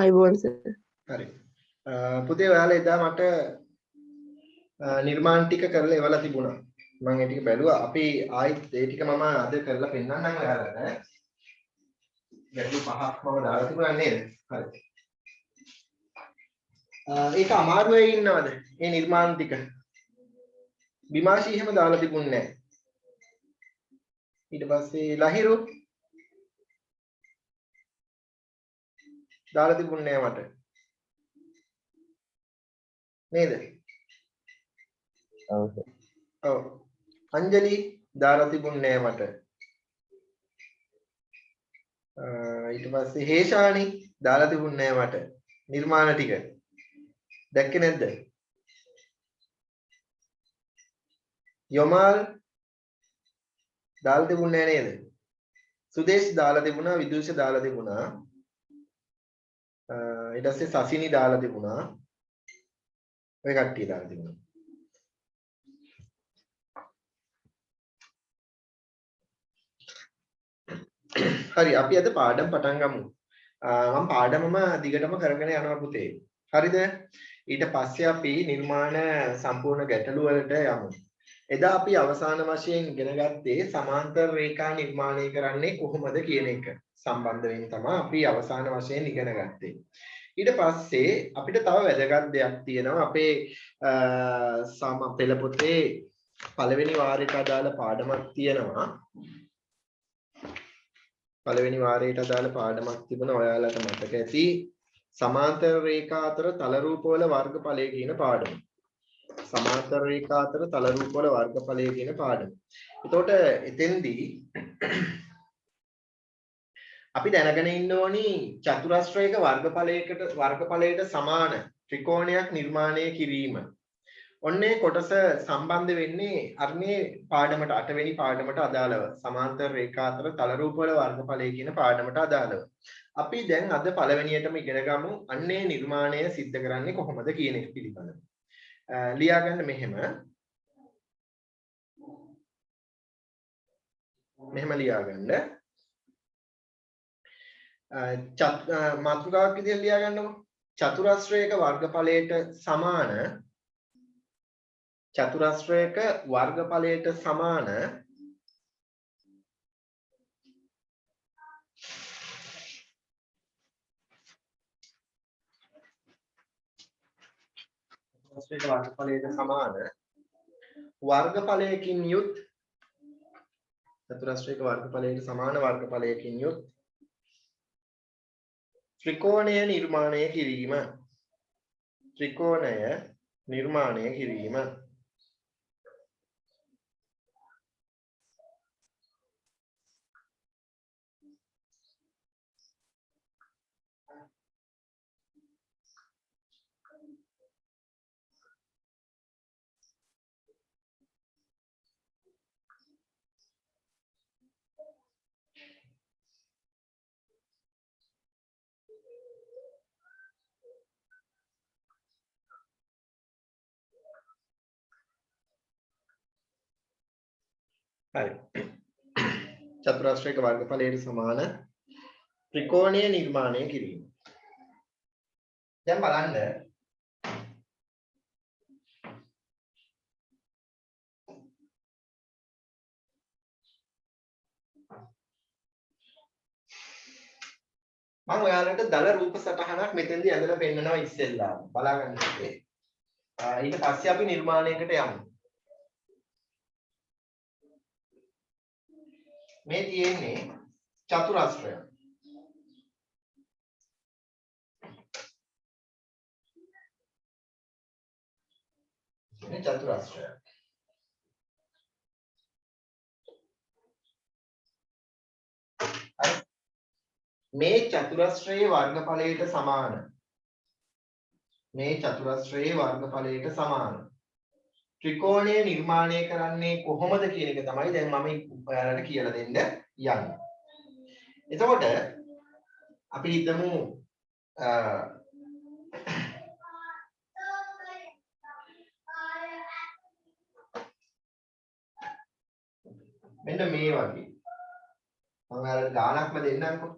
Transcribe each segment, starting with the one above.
අයිබෝන් සර්. හරි. පුතේ ඔයාලා එදා මට නිර්මාණ ටික කරලා එවලා තිබුණා. මම ඒ ටික බැලුවා. අපි ආයිත් ඒ ටික මම අද කරලා පෙන්නන්නම් ඔයාලට. ගැටලු පහක් මම දාලා තිබුණා නේද? හරි. ඒක අමාරු වෙයි ඉන්නවද? මේ නිර්මාණ ටික. බිමාෂි එහෙම දාලා තිබුණේ නැහැ. ඊට පස්සේ ලහිරු දාලා තිබුණේ නැහැ මට. නේද? ඔව්. අංජලි දාලා තිබුණේ නැහැ මට. ඊට පස්සේ හේෂානි දාලා තිබුණේ නැහැ මට. නිර්මාණ ටික. දැක්කේ නැද්ද? යොමාල් දාලා තිබුණේ නැහැ නේද? සුදේශ් දාලා තිබුණා, විදුෂ දාලා තිබුණා. ඊට පස්සේ සසිනි දාලා තිබුණා. ඔය කට්ටිය දාලා තිබුණා. හරි අපි අද පාඩම් පටන් ගමු. මම පාඩමම දිගටම කරගෙන යනවා පුතේ. හරිද? ඊට පස්සේ අපි නිර්මාණ සම්පූර්ණ ගැටළු වලට යමු. එදා අපි අවසාන වශයෙන් ඉගෙන ගත්තේ සමාන්තර රේඛා නිර්මාණය කරන්නේ කොහොමද කියන එක සම්බන්ධයෙන් තමයි අපි අවසාන වශයෙන් ඉගෙන ගත්තේ. ඊට පස්සේ අපිට තව වැදගත් දෙයක් තියෙනවා අපේ පෙළ පොතේ පළවෙනි වාරයට අදාළ පාඩමක් තියෙනවා. පළවෙනි වාරයට අදාළ පාඩමක් තිබුණා ඔයාලට මතක ඇති සමාන්තර රේඛා අතර තල රූපවල වර්ගඵලය කියන පාඩම. සමාන්තර රේඛා අතර තල රූපවල වර්ගඵලය කියන පාඩම. එතකොට එතෙන්දී අපි දැනගෙන ඉන්න ඕනි චතුරස්‍රයක වර්ගඵලයට සමාන ත්‍රිකෝණයක් නිර්මාණය කිරීම. ඔන්නේ කොටස සම්බන්ධ වෙන්නේ අර මේ පාඩමට 8 වෙනි පාඩමට අදාළව සමාන්තර රේඛා අතර තල රූපවල වර්ගඵලය කියන පාඩමට අදාළව. අපි දැන් අද පළවෙනියටම ඉගෙන ගමු අන්නේ නිර්මාණය සිද්ධ කරන්නේ කොහොමද කියන එක පිළිබඳව. ලියා ගන්න මෙහෙම ලියා ගන්න. මාතෘකාවක් විදිහට ලියා ගන්නකො. චතුරස්‍රයක වර්ගඵලයට සමාන චතුරස්‍රයක වර්ගඵලයට සමාන වර්ගඵලයකින් යුත් චතුරස්‍රයක වර්ගඵලයට සමාන වර්ගඵලයකින් යුත් ත්‍රිකෝණය නිර්මාණය කිරීම. ත්‍රිකෝණය නිර්මාණය කිරීම. හරි. චතුරස්‍රයක වර්ගඵලයට සමාන ත්‍රිකෝණය නිර්මාණය කිරීම. දැන් බලන්න මම ඔයාලට දල රූප සටහනක් මෙතෙන්දී ඇඳලා පෙන්නනවා ඉස්සෙල්ලා. බලාගන්න ඉතින්. ඊට පස්සේ අපි නිර්මාණයකට යමු. මේ තියෙන්නේ චතුරස්‍රය. මේ චතුරස්‍රය. මේ චතුරස්‍රයේ වර්ගඵලයට සමාන. මේ චතුරස්‍රයේ වර්ගඵලයට සමාන ත්‍රිකෝණය නිර්මාණය කරන්නේ කොහොමද කියන එක තමයි දැන් මම ඔයාලට කියලා දෙන්න යන්නේ. එතකොට අපි හිතමු මෙන්න මේ වගේ. මම ඔයාලට ගානක්ම දෙන්නම්කෝ.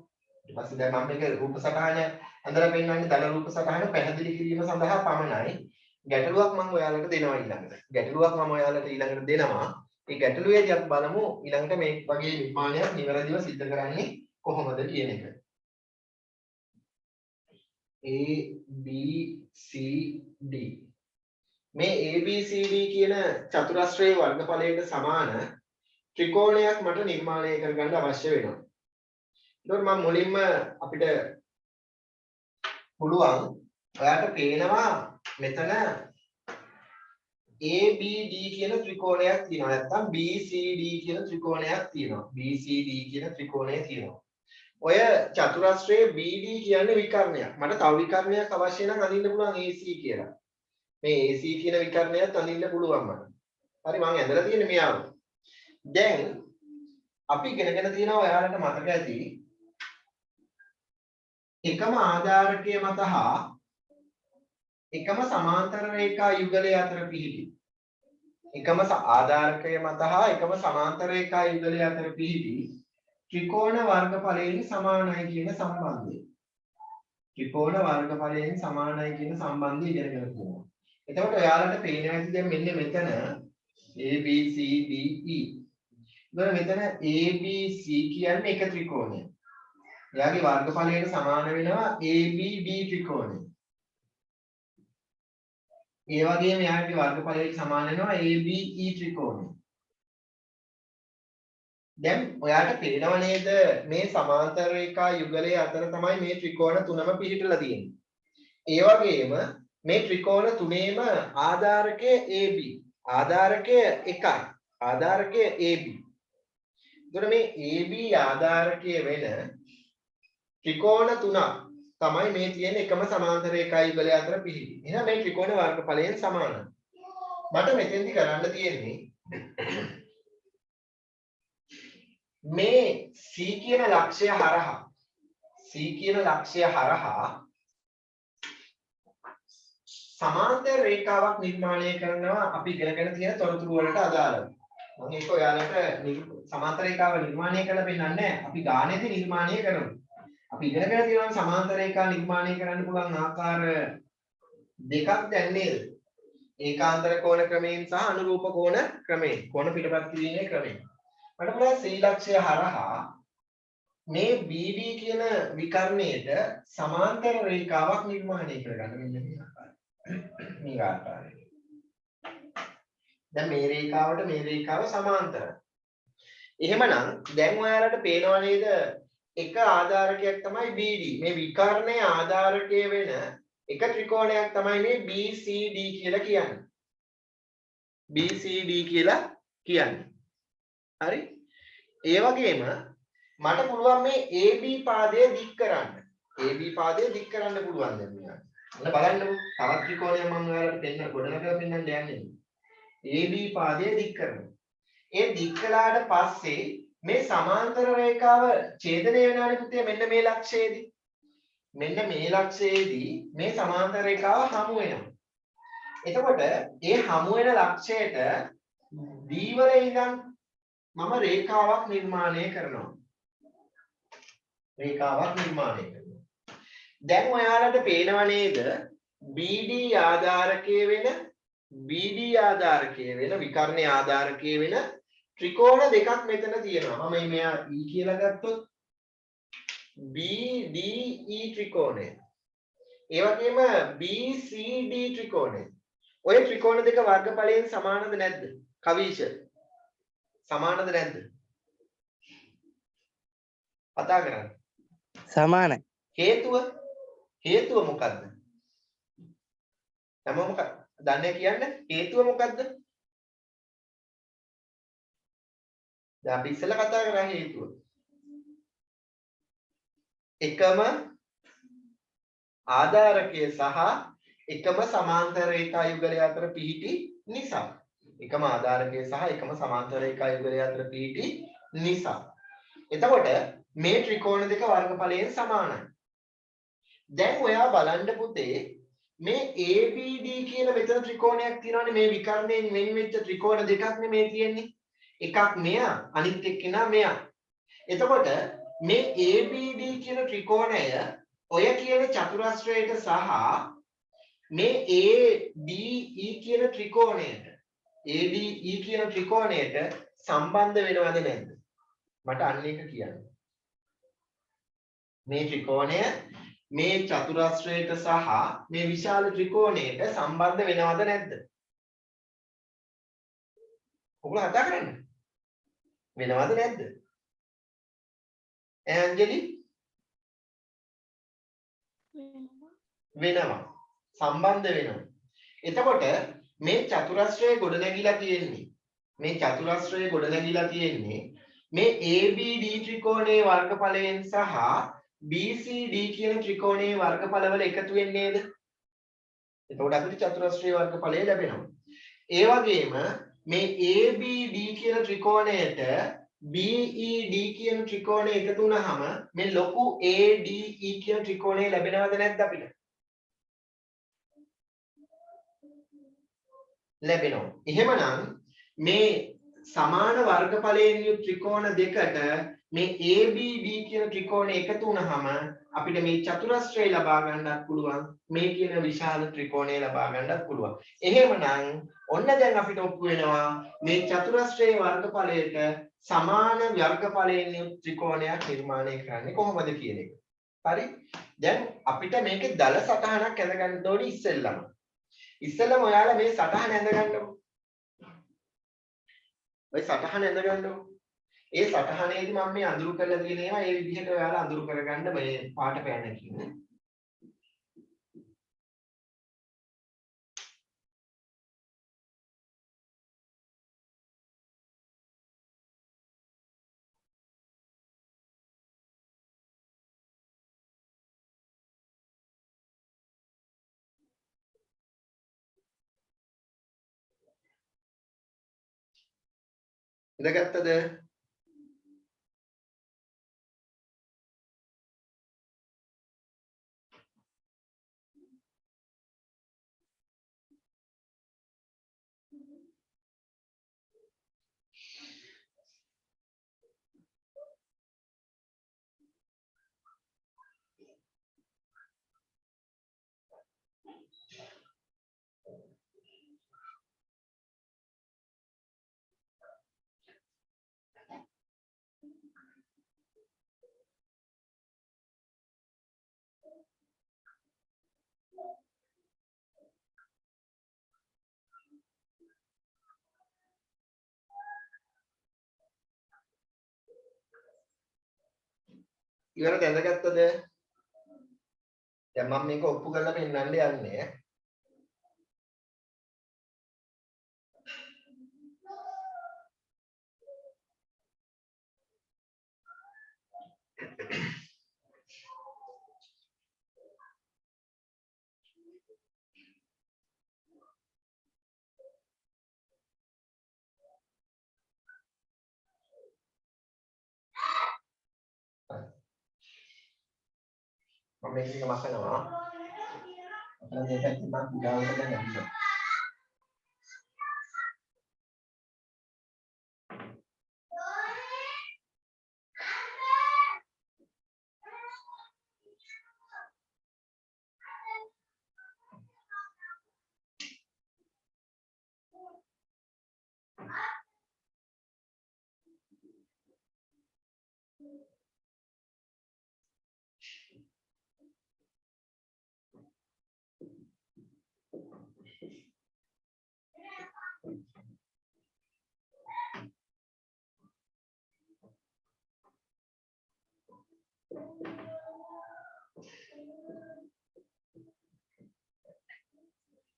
ඊට පස්සේ දැන් මම මේක රූප සටහන අඳලා පෙන්නන්නේ ධන රූප සටහන පැහැදිලි කිරීම සඳහා පමණයි. ගැටලුවක් මම ඔයාලට දෙනවා ඊළඟට. ගැටලුවක් මම ඔයාලට ඊළඟට දෙනවා. ඒ ගැටලුවේදී අපි බලමු ඊළඟට මේ වගේ නිර්මාණයක් නිවැරදිව සිද්ධ කරන්නේ කොහොමද කියන එක. A B C D මේ ABCD කියන චතුරස්‍රයේ වර්ගඵලයට සමාන ත්‍රිකෝණයක් මට නිර්මාණය කරගන්න අවශ්‍ය වෙනවා. එතකොට මම මුලින්ම අපිට පුළුවන් ඔයාලට පේනවා මෙතන ABD කියන ත්‍රිකෝණයක් තියෙනවා. නැත්නම් BCD කියන ත්‍රිකෝණයක් තියෙනවා. BCD කියන ත්‍රිකෝණය තියෙනවා. ඔය චතුරස්‍රයේ BD කියන්නේ විකර්ණයක්. මට තව විකර්ණයක් අවශ්‍ය නම් අඳින්න පුළුවන් AC කියලා. මේ AC කියන විකර්ණයත් අඳින්න පුළුවන් මට. හරි මම ඇඳලා තියෙන්නේ මෙයාව. දැන් අපි ඉගෙනගෙන තියෙනවා ඔයාලට මතක ඇති එකම ආධාරකය මත හා එකම සමාන්තර රේඛා යුගලය අතර පිහිටි එකම ආධාරකය මත හා එකම සමාන්තර රේඛා යුගලය අතර පිහිටි ත්‍රිකෝණ වර්ගඵලයෙන් සමානයි කියන සම්බන්ධය. ත්‍රිකෝණ වර්ගඵලයෙන් සමානයි කියන සම්බන්ධය ඉගෙනගෙන තියෙනවා. එතකොට ඔයාලට පේනවා ඇති දැන් මෙන්න මෙතන A B C D E. ඉතින් මෙතන ABC කියන්නේ එක ත්‍රිකෝණයක්. එයාගේ වර්ගඵලයට සමාන වෙනවා ABD ත්‍රිකෝණය. ඒ වගේම එයාගේ වර්ගඵලයට සමාන වෙනවා ABE ත්‍රිකෝණය. දැන් ඔයාලට පේනව නේද මේ සමාන්තර රේඛා යුගලයේ අතර තමයි මේ ත්‍රිකෝණ තුනම පිහිටලා තියෙන්නේ. ඒ වගේම මේ ත්‍රිකෝණ තුනේම ආධාරකය AB. ආධාරකය එකයි. ආධාරකය AB. එතකොට මේ AB ආධාරකය වෙන ත්‍රිකෝණ තුනක් තමයි මේ තියෙන එකම සමාන්තර රේඛා යුගලය අතර පිහිටි. එහෙනම් මේ ත්‍රිකෝණ වර්ගඵලයෙන් සමානයි. මට මෙතෙන්දි කරන්න තියෙන්නේ මේ C කියන ලක්ෂය හරහා සමාන්තර රේඛාවක් නිර්මාණය කරනවා අපි ඉගෙනගෙන තියෙන තොරතුරු වලට අදාළව. මම ඒක ඔයාලට සමාන්තර රේඛාව නිර්මාණය කරලා පෙන්නන්නේ නැහැ. අපි ගාණේදී නිර්මාණය කරමු. අපි ඉගෙනගෙන තියෙනවා සමාන්තර රේඛා නිර්මාණය කරන්න පුළුවන් ආකාර දෙකක් දැන් නේද? ඒකාන්තර කෝණ ක්‍රමයෙන් සහ අනුරූප කෝණ ක්‍රමයෙන්. කෝණ පිටපත් කිරීමේ ක්‍රමයෙන්. මට පුළුවන් C ලක්ෂය හරහා මේ BD කියන විකර්ණයට සමාන්තර රේඛාවක් නිර්මාණය කරගන්න මෙන්න මේ ආකාරයට. මේ ආකාරයට. දැන් මේ රේඛාවට මේ රේඛාව සමාන්තරයි. එහෙමනම් දැන් ඔයාලට පේනව නේද එක ආධාරකයක් තමයි BD. මේ විකර්ණයේ ආධාරකය වෙන එක ත්‍රිකෝණයක් තමයි මේ BCD කියලා කියන්නේ. BCD කියලා කියන්නේ. හරි? ඒ වගේම මට පුළුවන් මේ AB පාදය දික් කරන්න. AB පාදය දික් කරන්න පුළුවන් දැන් මෙයාට. ඔන්න බලන්නකෝ. තවත් ත්‍රිකෝණයක් මම ඔයාලට දෙන්න ගොඩනගලා පෙන්නන්න යන්නේ. AB පාදය දික් කරනවා. ඒ දික් කළාට පස්සේ මේ සමාන්තර රේඛාව ඡේදනය වෙනානේ පුතේ මෙන්න මේ ලක්ෂයේදී. මෙන්න මේ ලක්ෂයේදී මේ සමාන්තර රේඛාව හමු වෙනවා. එතකොට ඒ හමු වෙන ලක්ෂයට D වල ඉඳන් මම රේඛාවක් නිර්මාණය කරනවා. දැන් ඔයාලට පේනව නේද BD ආධාරකයේ වෙන විකර්ණයේ ආධාරකයේ වෙන ත්‍රිකෝණ දෙකක් මෙතන තියෙනවා. මම මෙයා E කියලා ගත්තොත් BDE ත්‍රිකෝණය. ඒ වගේම BCD ත්‍රිකෝණය. ඔය ත්‍රිකෝණ දෙක වර්ගඵලයෙන් සමානද නැද්ද? කවීෂ සමානද නැද්ද? කතා කරන්න. සමානයි. හේතුව මොකද්ද? හැමෝම දන්නේ කියන්නේ හේතුව මොකද්ද? දැන් අපි ඉස්සෙල්ලා කතා කරා හේතුව. එකම ආධාරකය සහ එකම සමාන්තර රේඛා යුගලය අතර පිහිටි නිසා. එකම ආධාරකය සහ එකම සමාන්තර රේඛා යුගලය අතර පිහිටි නිසා. එතකොට මේ ත්‍රිකෝණ දෙක වර්ගඵලයෙන් සමානයි. දැන් ඔයා බලන්න පුතේ මේ ABD කියන මෙතන ත්‍රිකෝණයක් තියෙනවානේ මේ විකර්ණයෙන් වෙන් වෙච්ච ත්‍රිකෝණ දෙකක් නේ මේ තියෙන්නේ. එකක් මෙයා අනිත් එක්කෙනා මෙයා. එතකොට මේ ABD කියන ත්‍රිකෝණය ඔය කියන චතුරස්‍රයට සහ මේ ADE කියන ත්‍රිකෝණයට ADE කියන ත්‍රිකෝණයට සම්බන්ධ වෙනවද නැද්ද? මට අන්න ඒක කියන්න. මේ ත්‍රිකෝණය මේ චතුරස්‍රයට සහ මේ විශාල ත්‍රිකෝණයට සම්බන්ධ වෙනවද නැද්ද? ඔයගොල්ලෝ හදා කරන්න. වෙනවද නැද්ද? ඇන්ජලි වෙනවා. සම්බන්ධ වෙනවා. එතකොට මේ චතුරස්‍රය ගොඩනැගිලා තියෙන්නේ මේ ABD ත්‍රිකෝණයේ වර්ගඵලයෙන් සහ BCD කියන ත්‍රිකෝණයේ වර්ගඵලවල එකතු වෙන්නේ නේද? එතකොට අපිට චතුරස්‍රයේ වර්ගඵලය ලැබෙනවා. ඒ වගේම මේ ABD කියන ත්‍රිකෝණයට BED කියන ත්‍රිකෝණය එකතු වුණාම මේ ලොකු ADE කියන ත්‍රිකෝණය ලැබෙනවද නැද්ද අපිට? ලැබෙනවා. එහෙමනම් මේ සමාන වර්ගඵලයෙන් යුත් ත්‍රිකෝණ දෙකට මේ ABD කියන ත්‍රිකෝණය එකතු වුණාම අපිට මේ චතුරස්‍රය ලබා ගන්නත් පුළුවන්, මේ කියන විශාල ත්‍රිකෝණය ලබා ගන්නත් පුළුවන්. එහෙමනම් ඔන්න දැන් අපිට ඔප්පු වෙනවා මේ චතුරස්‍රයේ වර්ගඵලයට සමාන වර්ගඵලයෙන් යුත් ත්‍රිකෝණයක් නිර්මාණය කරන්නේ කොහොමද කියන එක. හරි? දැන් අපිට මේකේ දල සටහනක් ඇඳ ගන්න ඕනේ ඉස්සෙල්ලම. ඉස්සෙල්ලම ඔයාලා මේ සටහන ඇඳ ගන්නකො. ඔය සටහන ඇඳ ගන්නකො. ඒ සටහනේදී මම මේ අඳුරු කරලා තියෙන ඒවා ඒ විදිහට ඔයාලා අඳුරු කරගන්න මේ පාට පෑනකින්. ඉඳගත්තද? ඉවරද ඇඳගත්තද? දැන් මම මේක ඔප්පු කරලා පෙන්නන්න යන්නේ. මම මේක මකනවා. අපිට මේ පැත්තෙන් මම ගාවට ගන්නවා.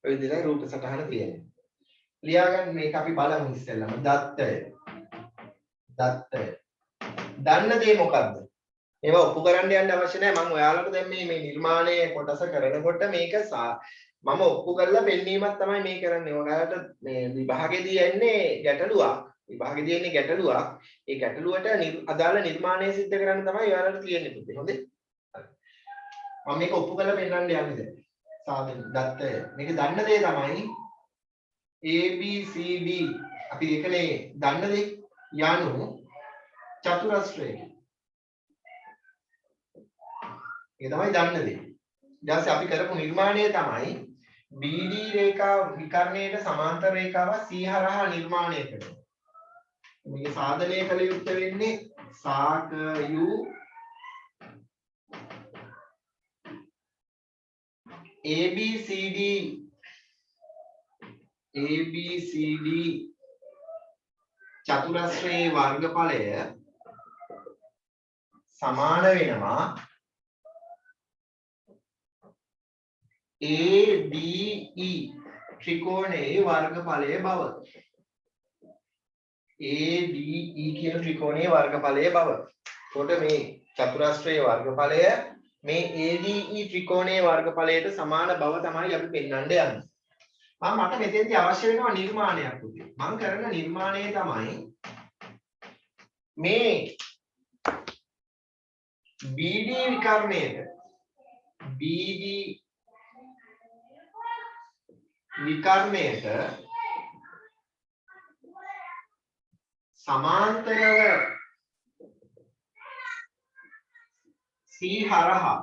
ඔය විදිහට රූප සටහන තියෙනවා. ලියාගන්න මේක අපි බලමු ඉස්සෙල්ලම. දත්තය. දන්න දේ මොකද්ද? ඒවා ඔප්පු කරන්න යන්න අවශ්‍ය නැහැ. මම ඔයාලට දැන් මේ නිර්මාණයේ කොටස කරනකොට මේක මම ඔප්පු කරලා පෙන්වීමක් තමයි මේ කරන්නේ. ඔයාලට මේ විභාගෙදී එන්නේ ගැටලුවක්. ඒ ගැටලුවට අදාළ නිර්මාණය සිද්ධ කරන්න තමයි ඔයාලට තියෙන්නේ පුතේ. හොඳේ? මම මේක ඔප්පු කරලා පෙන්වන්න යන්නේ දැන්. සාධන දත්තය. මේක දන්න දේ තමයි ABCD අපි එකනේ දන්න දේ යනු චතුරස්‍රයක. ඒක තමයි දන්න දේ. ඊට පස්සේ අපි කරපු නිර්මාණය තමයි BD රේඛා විකර්ණයට සමාන්තර රේඛාව C හරහා නිර්මාණය කරනවා. මේක සාධනය කළ යුත්තේ වෙන්නේ සාකයු ABCD චතුරස්‍රයේ වර්ගඵලය සමාන වෙනවා ADE ත්‍රිකෝණයේ වර්ගඵලය බව. ADE කියන ත්‍රිකෝණයේ වර්ගඵලය බව. එතකොට මේ චතුරස්‍රයේ වර්ගඵලය මේ ADE ත්‍රිකෝණයේ වර්ගඵලයට සමාන බව තමයි අපි පෙන්වන්න යන්නේ. මට මෙතෙන්දී අවශ්‍ය වෙනවා නිර්මාණයක් පුතේ. මම කරන නිර්මාණය තමයි මේ BD විකර්ණයට සමාන්තරව C හරහා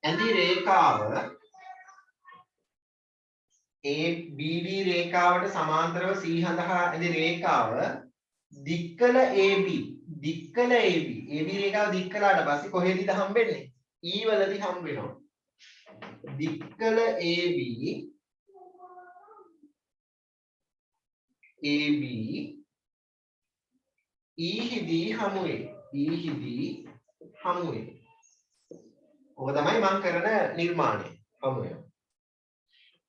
ඇඳි රේඛාව BD රේඛාවට සමාන්තරව C හරහා ඇඳි රේඛාව දික්කල AB රේඛාව දික් කළාට පස්සේ කොහෙදද හම්බෙන්නේ? E වලදී හම්බ වෙනවා. දික්කල AB ඊහිදී හමුවේ. ඔක තමයි මම කරන නිර්මාණය. හමුවේ.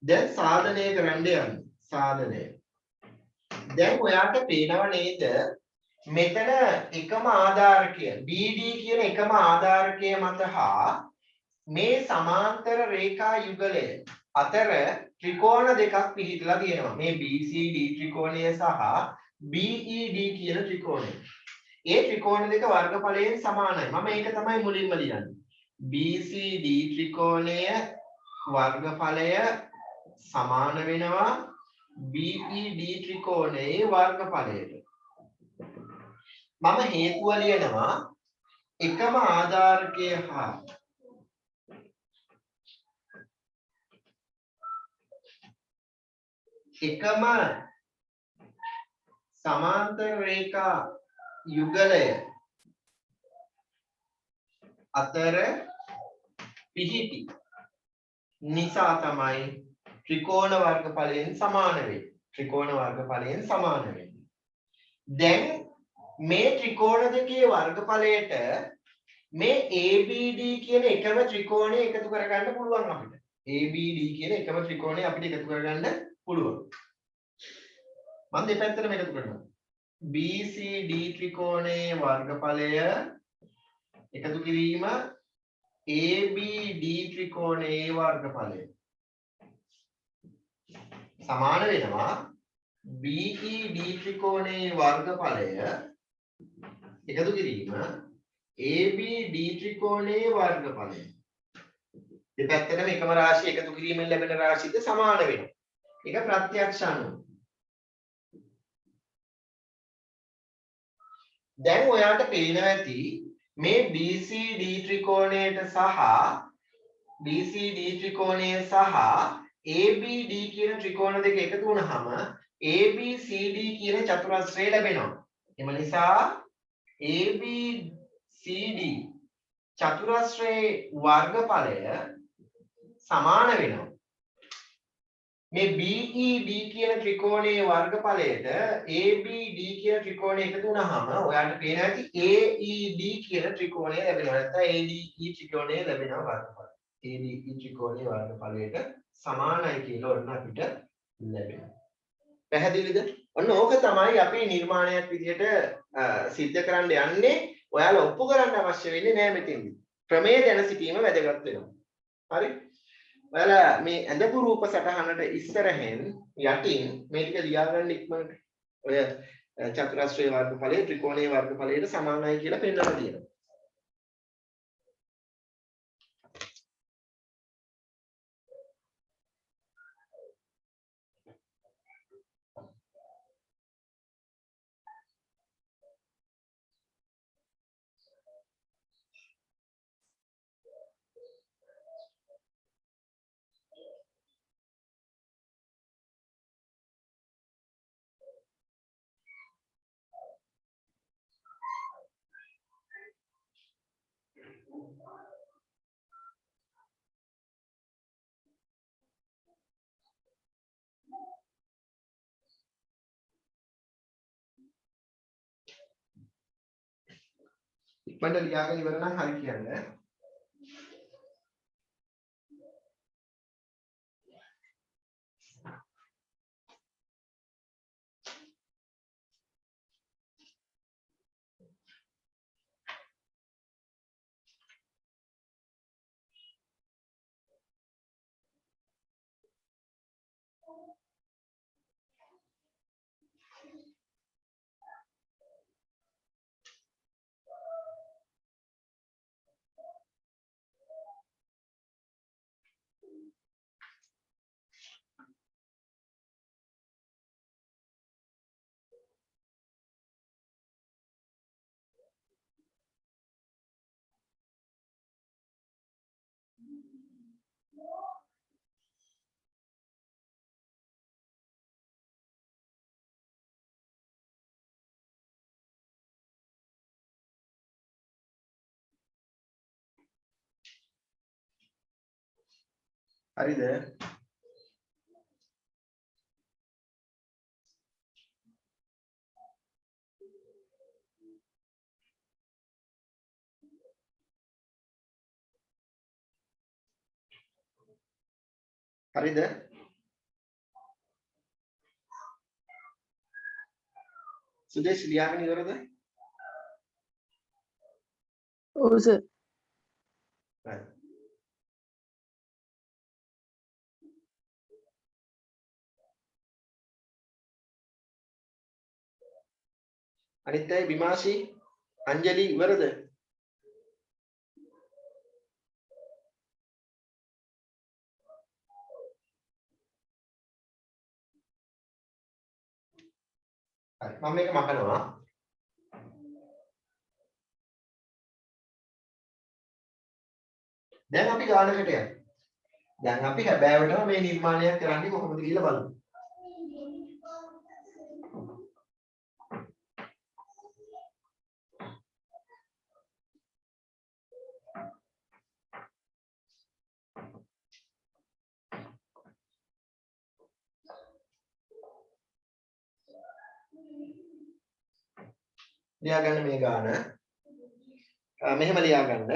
දැන් සාධනය කරන්න යන්නේ. සාධනය. දැන් ඔයාට පේනව නේද? මෙතන එකම ආධාරකය BD කියන එකම ආධාරකය මත හා මේ සමාන්තර රේඛා යුගලය අතර ත්‍රිකෝණ දෙකක් පිහිටලා තියෙනවා. මේ BCD ත්‍රිකෝණය සහ BED කියන ත්‍රිකෝණය. ඒ ත්‍රිකෝණ දෙක වර්ගඵලයෙන් සමානයි. මම ඒක තමයි මුලින්ම ලියන්නේ. BCD ත්‍රිකෝණය වර්ගඵලය සමාන වෙනවා BED ත්‍රිකෝණයේ වර්ගඵලයට. මම හේතුව ලියනවා එකම ආධාරකය හා එකම සමාන්තර රේඛා යුගලය අතර පිහිටි නිසා තමයි ත්‍රිකෝණ වර්ගඵලයෙන් සමාන වෙන්නේ. දැන් මේ ත්‍රිකෝණ දෙකේ වර්ගඵලයට මේ ABD කියන එකම ත්‍රිකෝණය එකතු කරගන්න පුළුවන් අපිට. ABD කියන එකම ත්‍රිකෝණය අපිට එකතු කරගන්න පුළුවන්. මම දෙපැත්තටම එකතු කරනවා. BCD ත්‍රිකෝණයේ වර්ගඵලය එකතු කිරීම ABD ත්‍රිකෝණයේ වර්ගඵලය සමාන වෙනවා BED ත්‍රිකෝණයේ වර්ගඵලය එකතු කිරීම ABD ත්‍රිකෝණයේ වර්ගඵලය. දෙපැත්තටම එකම රාශිය එකතු කිරීමෙන් ලැබෙන රාශියද සමාන වෙනවා. ඒක ප්‍රත්‍යක්ෂ අණු. දැන් ඔයාට පේනවා ඇති මේ BCD ත්‍රිකෝණයට සහ ABD කියන ත්‍රිකෝණ දෙක එකතු වුණාම ABCD කියන චතුරස්‍රය ලැබෙනවා. එම නිසා ABCD චතුරස්‍රයේ වර්ගඵලය සමාන වෙනවා මේ BED කියන ත්‍රිකෝණයේ වර්ගඵලයට ABD කියන ත්‍රිකෝණය එකතු වුණාම ඔයාලට පේනවා ඇති AED කියන ත්‍රිකෝණය ලැබෙනවා. නැත්නම් ADE ත්‍රිකෝණය ලැබෙනවා වර්ගඵලය. ADE ත්‍රිකෝණයේ වර්ගඵලයට සමානයි කියලා ඔන්න අපිට ලැබෙනවා. පැහැදිලිද? ඔන්න ඕක තමයි අපි නිර්මාණයක් විදිහට සිද්ධ කරන්න යන්නේ. ඔයාලා ඔප්පු කරන්න අවශ්‍ය වෙන්නේ නැහැ මෙතෙන්දී. ක්‍රමයේ දැන සිටීම වැදගත් වෙනවා. හරි? ඔයාලා මේ ඇඳපු රූප සටහනට ඉස්සරහෙන් යටින් මේ ටික ලියාගන්න ඉක්මනට. ඔය චතුරස්‍රයේ වර්ගඵලය ත්‍රිකෝණයේ වර්ගඵලයට සමානයි කියලා පෙන්නලා තියෙනවා. ඉක්මනට ලියාගෙන ඉවර නම් හරි කියන්නේ. හරිද? හරිද? සුදේශ් ලියාගෙන ඉවරද? ඔව් සර්. right. අනිත් අය විමාශි අංජලි ඉවරද? හරි මම මේක මකනවා. දැන් අපි ගානකට යමු. දැන් අපි හැබෑවටම මේ නිර්මාණයක් කරන්නේ කොහොමද කියලා බලමු. ලියාගන්න මේ ගාන. මෙහෙම ලියාගන්න.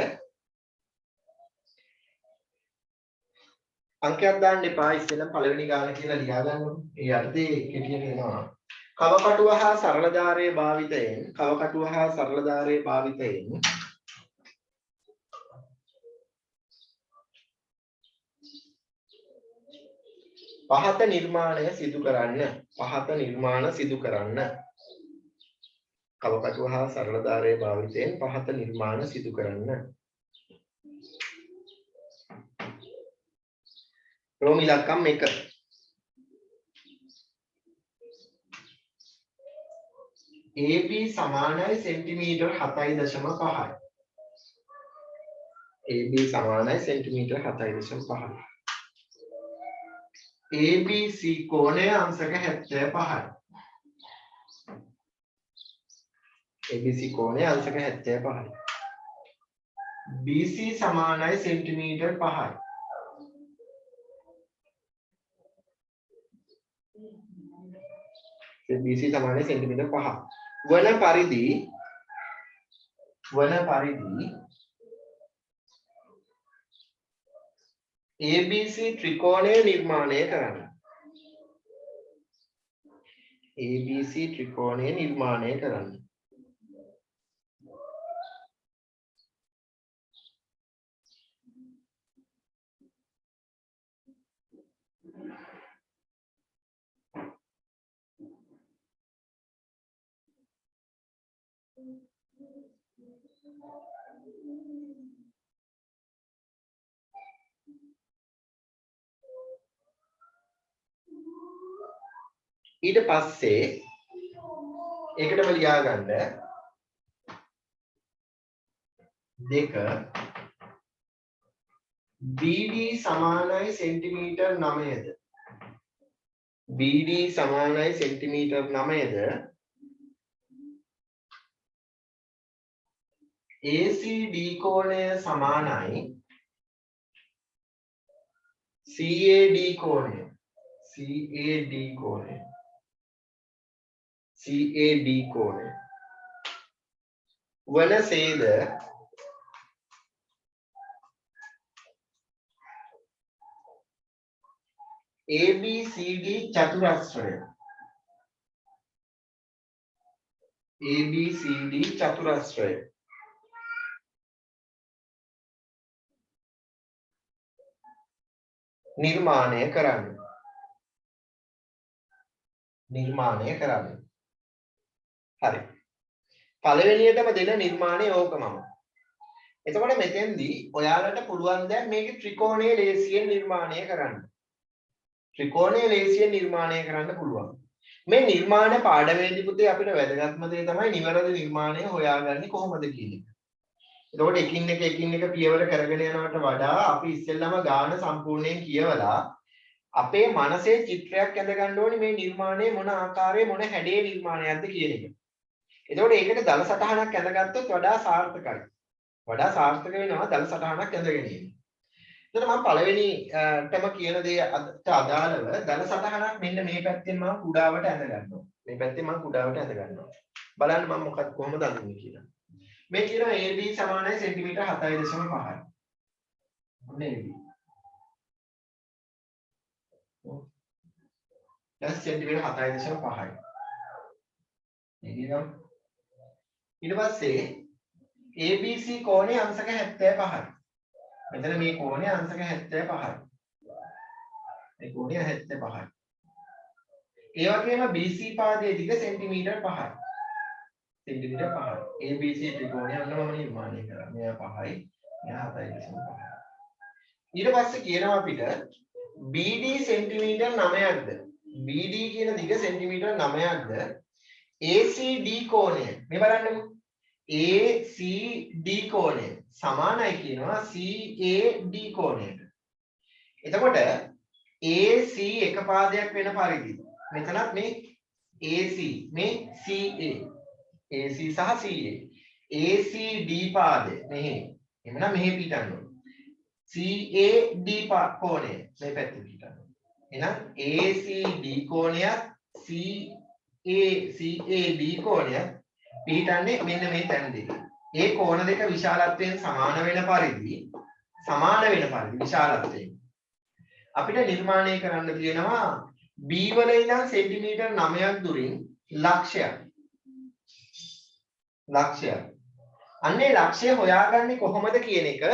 අංකයක් දාන්න එපා ඉස්සෙල්ලා පළවෙනි ගාන කියලා ලියාගන්න. ඒ අර්ථේ කෙටියට එනවා. කවකටුව හා සරලධාරයේ භාවිතයෙන් කවකටුව හා සරලධාරයේ භාවිතයෙන් පහත නිර්මාණය සිදු කරන්න. පහත නිර්මාණ සිදු කරන්න. කවකටුව හා සරලධාරයේ භාවිතයෙන් පහත නිර්මාණ සිදු කරන්න. රෝම ඉලක්කම් 1. AB සමානයි සෙන්ටිමීටර් 7.5යි. AB සමානයි සෙන්ටිමීටර් 7.5යි. ABC කෝණය අංශක 75යි. ABC කෝණය අංශක 75යි. BC සමානයි සෙන්ටිමීටර් 5යි. BC සමානයි සෙන්ටිමීටර් 5. වන පරිදි ABC ත්‍රිකෝණය නිර්මාණය කරන්න. ABC ත්‍රිකෝණය නිර්මාණය කරන්න. ඊට පස්සේ ඒකටම ලියාගන්න 2 BD සමානයි සෙන්ටිමීටර් 9ද BD සමානයි සෙන්ටිමීටර් 9ද ACD කෝණය සමානයි CAD කෝණය CAD කෝණය CAD කෝණය වනසේද ABCD චතුරස්‍රය ABCD චතුරස්‍රය නිර්මාණය කරන්න. හරි. පළවෙනියටම දෙන නිර්මාණය ඕකමම. එතකොට මෙතෙන්දී ඔයාලට පුළුවන් දැන් මේක ත්‍රිකෝණය ලේසියෙන් නිර්මාණය කරන්න. ත්‍රිකෝණය ලේසියෙන් නිර්මාණය කරන්න පුළුවන්. මේ නිර්මාණ පාඩමේදී පුතේ අපිට වැදගත්ම දේ තමයි නිවැරදි නිර්මාණය හොයාගන්නේ කොහොමද කියන එක. එතකොට එකින් එක පියවර කරගෙන යනවට වඩා අපි ඉස්සෙල්ලාම ගාන සම්පූර්ණයෙන් කියවලා අපේ මනසේ චිත්‍රයක් ඇඳ ගන්න ඕනේ මේ නිර්මාණය මොන ආකාරයේ මොන හැඩයේ නිර්මාණයක්ද කියන එක. එතකොට ඒකට දල සටහනක් ඇඳගත්තොත් වඩා සාර්ථකයි. වඩා සාර්ථක වෙනවා දල සටහනක් ඇඳ ගැනීම. එතකොට මම පළවෙනිටම කියන දේට අදාළව දල සටහනක් මෙන්න මේ පැත්තෙන් මම කුඩාවට ඇඳ ගන්නවා. මේ පැත්තෙන් මම කුඩාවට ඇඳ ගන්නවා. බලන්න මම කොහොමද අඳින්නේ කියලා. මේ කියනවා AB සමානයි සෙන්ටිමීටර් 7.5යි. ඔන්න AB. දැන් සෙන්ටිමීටර් 7.5යි. ඊට පස්සේ ABC කෝණය අංශක 75යි. මෙතන මේ කෝණය අංශක 75යි. මේ කෝණය 75යි. ඒ වගේම BC පාදයේ දිග සෙන්ටිමීටර් 5යි. සෙන්ටිමීටර් 5යි. ABC ත්‍රිකෝණය අන්න මම නිර්මාණය කරා. මෙයා 5යි, මෙයා 7.5යි. ඊට පස්සේ කියනවා අපිට BD සෙන්ටිමීටර් 9ක්ද? BD කියන දිග සෙන්ටිමීටර් 9ක්ද? ACD කෝණය. මේ බලන්නකෝ. ACD කෝණය සමානයි කියනවා CAD කෝණයට. එතකොට AC එක පාදයක් වෙන පරිදි මෙතනත් මේ AC මේ CA AC සහ CA ACD පාදය මෙහි එමුනම් මෙහි පිටන්න ඕනේ. CAD කෝණය මේ පැත්තේ පිටන්න ඕනේ. එහෙනම් ACD කෝණයත් CAD කෝණයත් පිටන්නේ මෙන්න මේ තැන දෙකේ. ඒ කෝණ දෙක විශාලත්වයෙන් සමාන වෙන පරිදි විශාලත්වයෙන් අපිට නිර්මාණය කරන්න තියෙනවා B වල ඉඳන් සෙන්ටිමීටර් 9ක් දුරින් ලක්ෂයක්. අන්නේ ලක්ෂය හොයාගන්නේ කොහොමද කියන එක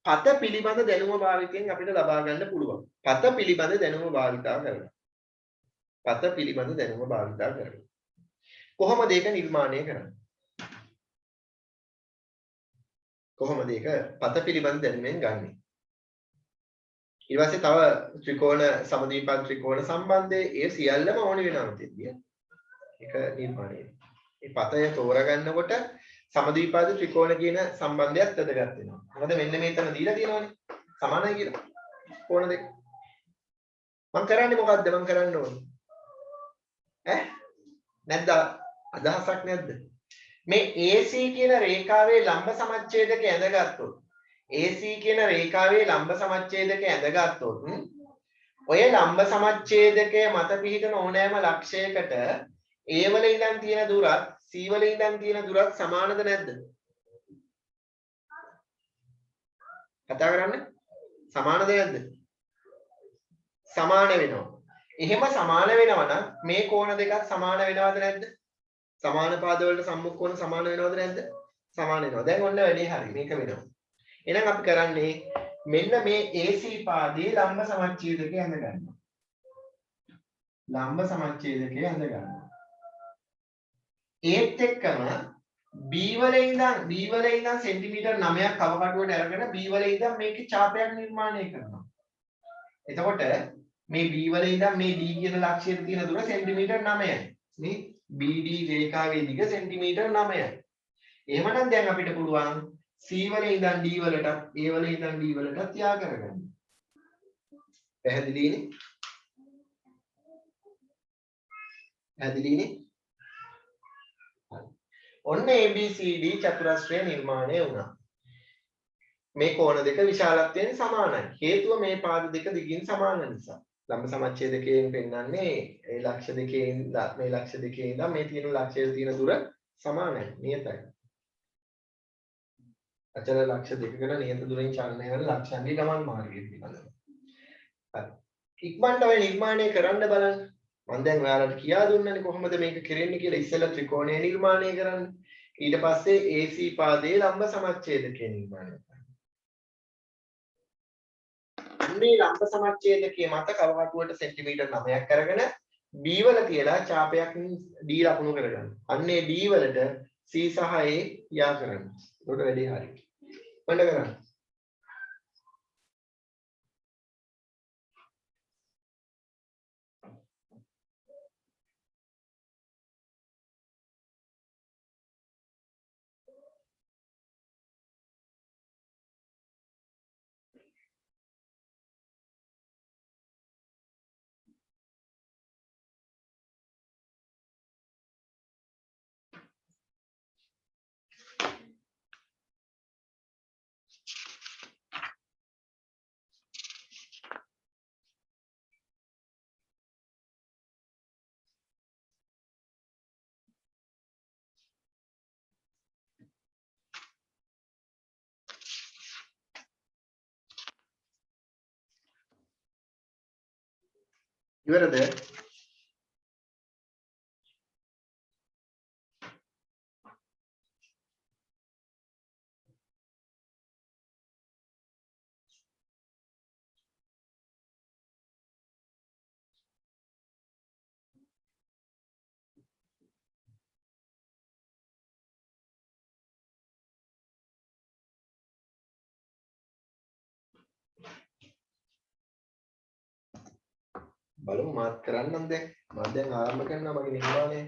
පත පිළිබඳ දැනුම භාවිතයෙන් අපිට ලබා ගන්න පුළුවන්. පත පිළිබඳ දැනුම භාවිතා කරනවා. කොහොමද ඒක නිර්මාණය කරන්නේ? කොහොමද ඒක පත පිළිබඳ දැනුමෙන් ගන්නෙ? ඊට පස්සේ තව ත්‍රිකෝණ සමද්විපාද ත්‍රිකෝණ සම්බන්ධය ඒ සියල්ලම ඕනි වෙනවා මෙතෙන්දී. ඒක නිර්මාණය. මේ පතය තෝරගන්නකොට සමද්විපාද ත්‍රිකෝණ කියන සම්බන්ධයත් වැදගත් වෙනවා. මොකද මෙන්න මේතන දීලා තියෙනවානේ. සමානයි කියලා. කෝණ දෙක. මම කරන්නේ මොකද්ද? මම කරන්න ඕනේ. නැද්ද? අදහසක් නැද්ද? මේ AC කියන රේඛාවේ ලම්බ සමච්ඡේදක ඇඳගත්තොත් ඔය ලම්බ සමච්ඡේදකය මත පිහිටන ඕනෑම ලක්ෂයකට A වල ඉඳන් තියෙන දුරත් C වල ඉඳන් තියෙන දුරත් සමානද නැද්ද? කතා කරන්න. සමානද නැද්ද? සමාන වෙනවා. එහෙම සමාන වෙනවා නම් මේ කෝණ දෙකත් සමාන වෙනවද නැද්ද? සමාන පාද වලට සම්මුඛ කෝණ සමාන වෙනවද නැද්ද? සමාන වෙනවා. දැන් ඔන්න වැඩේ හරි. මේක වෙනවා. එහෙනම් අපි කරන්නේ මෙන්න මේ AC පාදයේ ලම්බ සමච්ඡේදකය ඇඳ ගන්නවා. ඒත් එක්කම B වල ඉඳන් සෙන්ටිමීටර් 9ක් කවකටුවට අරගෙන B වල ඉඳන් මේකේ ඡාපයක් නිර්මාණය කරනවා. එතකොට මේ B වල ඉඳන් මේ D කියන ලක්ෂයට තියෙන දුර සෙන්ටිමීටර් 9යි. නේ? BD රේඛාවේ දිග සෙන්ටිමීටර් 9යි. එහෙමනම් දැන් අපිට පුළුවන් C වල ඉඳන් D වලටත් A වල ඉඳන් D වලටත් යා කරගන්න. පැහැදිලිනේ? ඔන්න ABCD චතුරස්‍රය නිර්මාණය වුණා. මේ කෝණ දෙක විශාලත්වයෙන් සමානයි. හේතුව මේ පාද දෙක දිගින් සමාන නිසා. ලම්බ සමච්ඡේදකයෙන් පෙන්වන්නේ මේ ලක්ෂ දෙකේ ඉඳන් මේ තියෙන ලක්ෂයේ තියෙන දුර සමානයි. නියතයි. අචල ලක්ෂ දෙකකට නියත දුරින් චලනය කරන ලක්ෂයන්ගේ ගමන් මාර්ගය පිළිබඳව. හරි. ඉක්මනට ඔය නිර්මාණය කරන්න බලන්න. මම දැන් ඔයාලට කියා දුන්නනේ කොහොමද මේක කරන්නේ කියලා. ඉස්සෙල්ලා ත්‍රිකෝණය නිර්මාණය කරන්න. ඊට පස්සේ AC පාදයේ ලම්බ සමච්ඡේදකය නිර්මාණය කරන්න. මේ ලම්බ සමච්ඡේදකයේ මත කවකටුවට සෙන්ටිමීටර් 9ක් අරගෙන B වල තියලා ඡාපයක් D ලකුණු කරගන්න. අන්නේ D වලට C සහ A යා කරන්න. ඒකට වැඩි හරියි. මොකද කරන්නේ? ඉවරද? බලමු මාත් කරන්නම් දැන්. මම දැන් ආරම්භ කරනවා මගේ නිර්මාණය.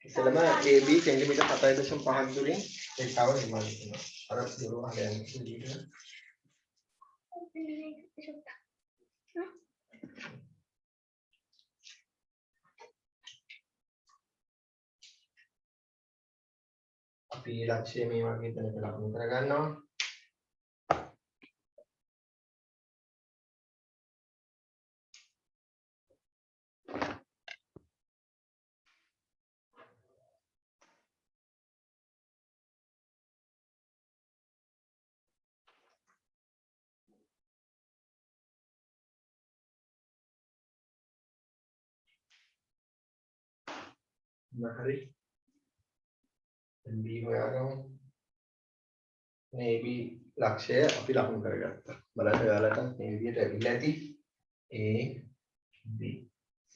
ඉතින්ම AB සෙන්ටිමීටර් 7.5ක් දුරින් රේඛාව නිර්මාණය කරනවා. අර දුර වහගෙන ඉන්න. අපි ලක්ෂ්‍ය මේ වගේ තැනක ලකුණු කරගන්නවා. හරි. B හොයාගමු. මේ AB ලක්ෂය අපි ලකුණු කරගත්තා. බලන්න ඔයාලට මේ විදිහට ඇවිල්ලා ඇති. A B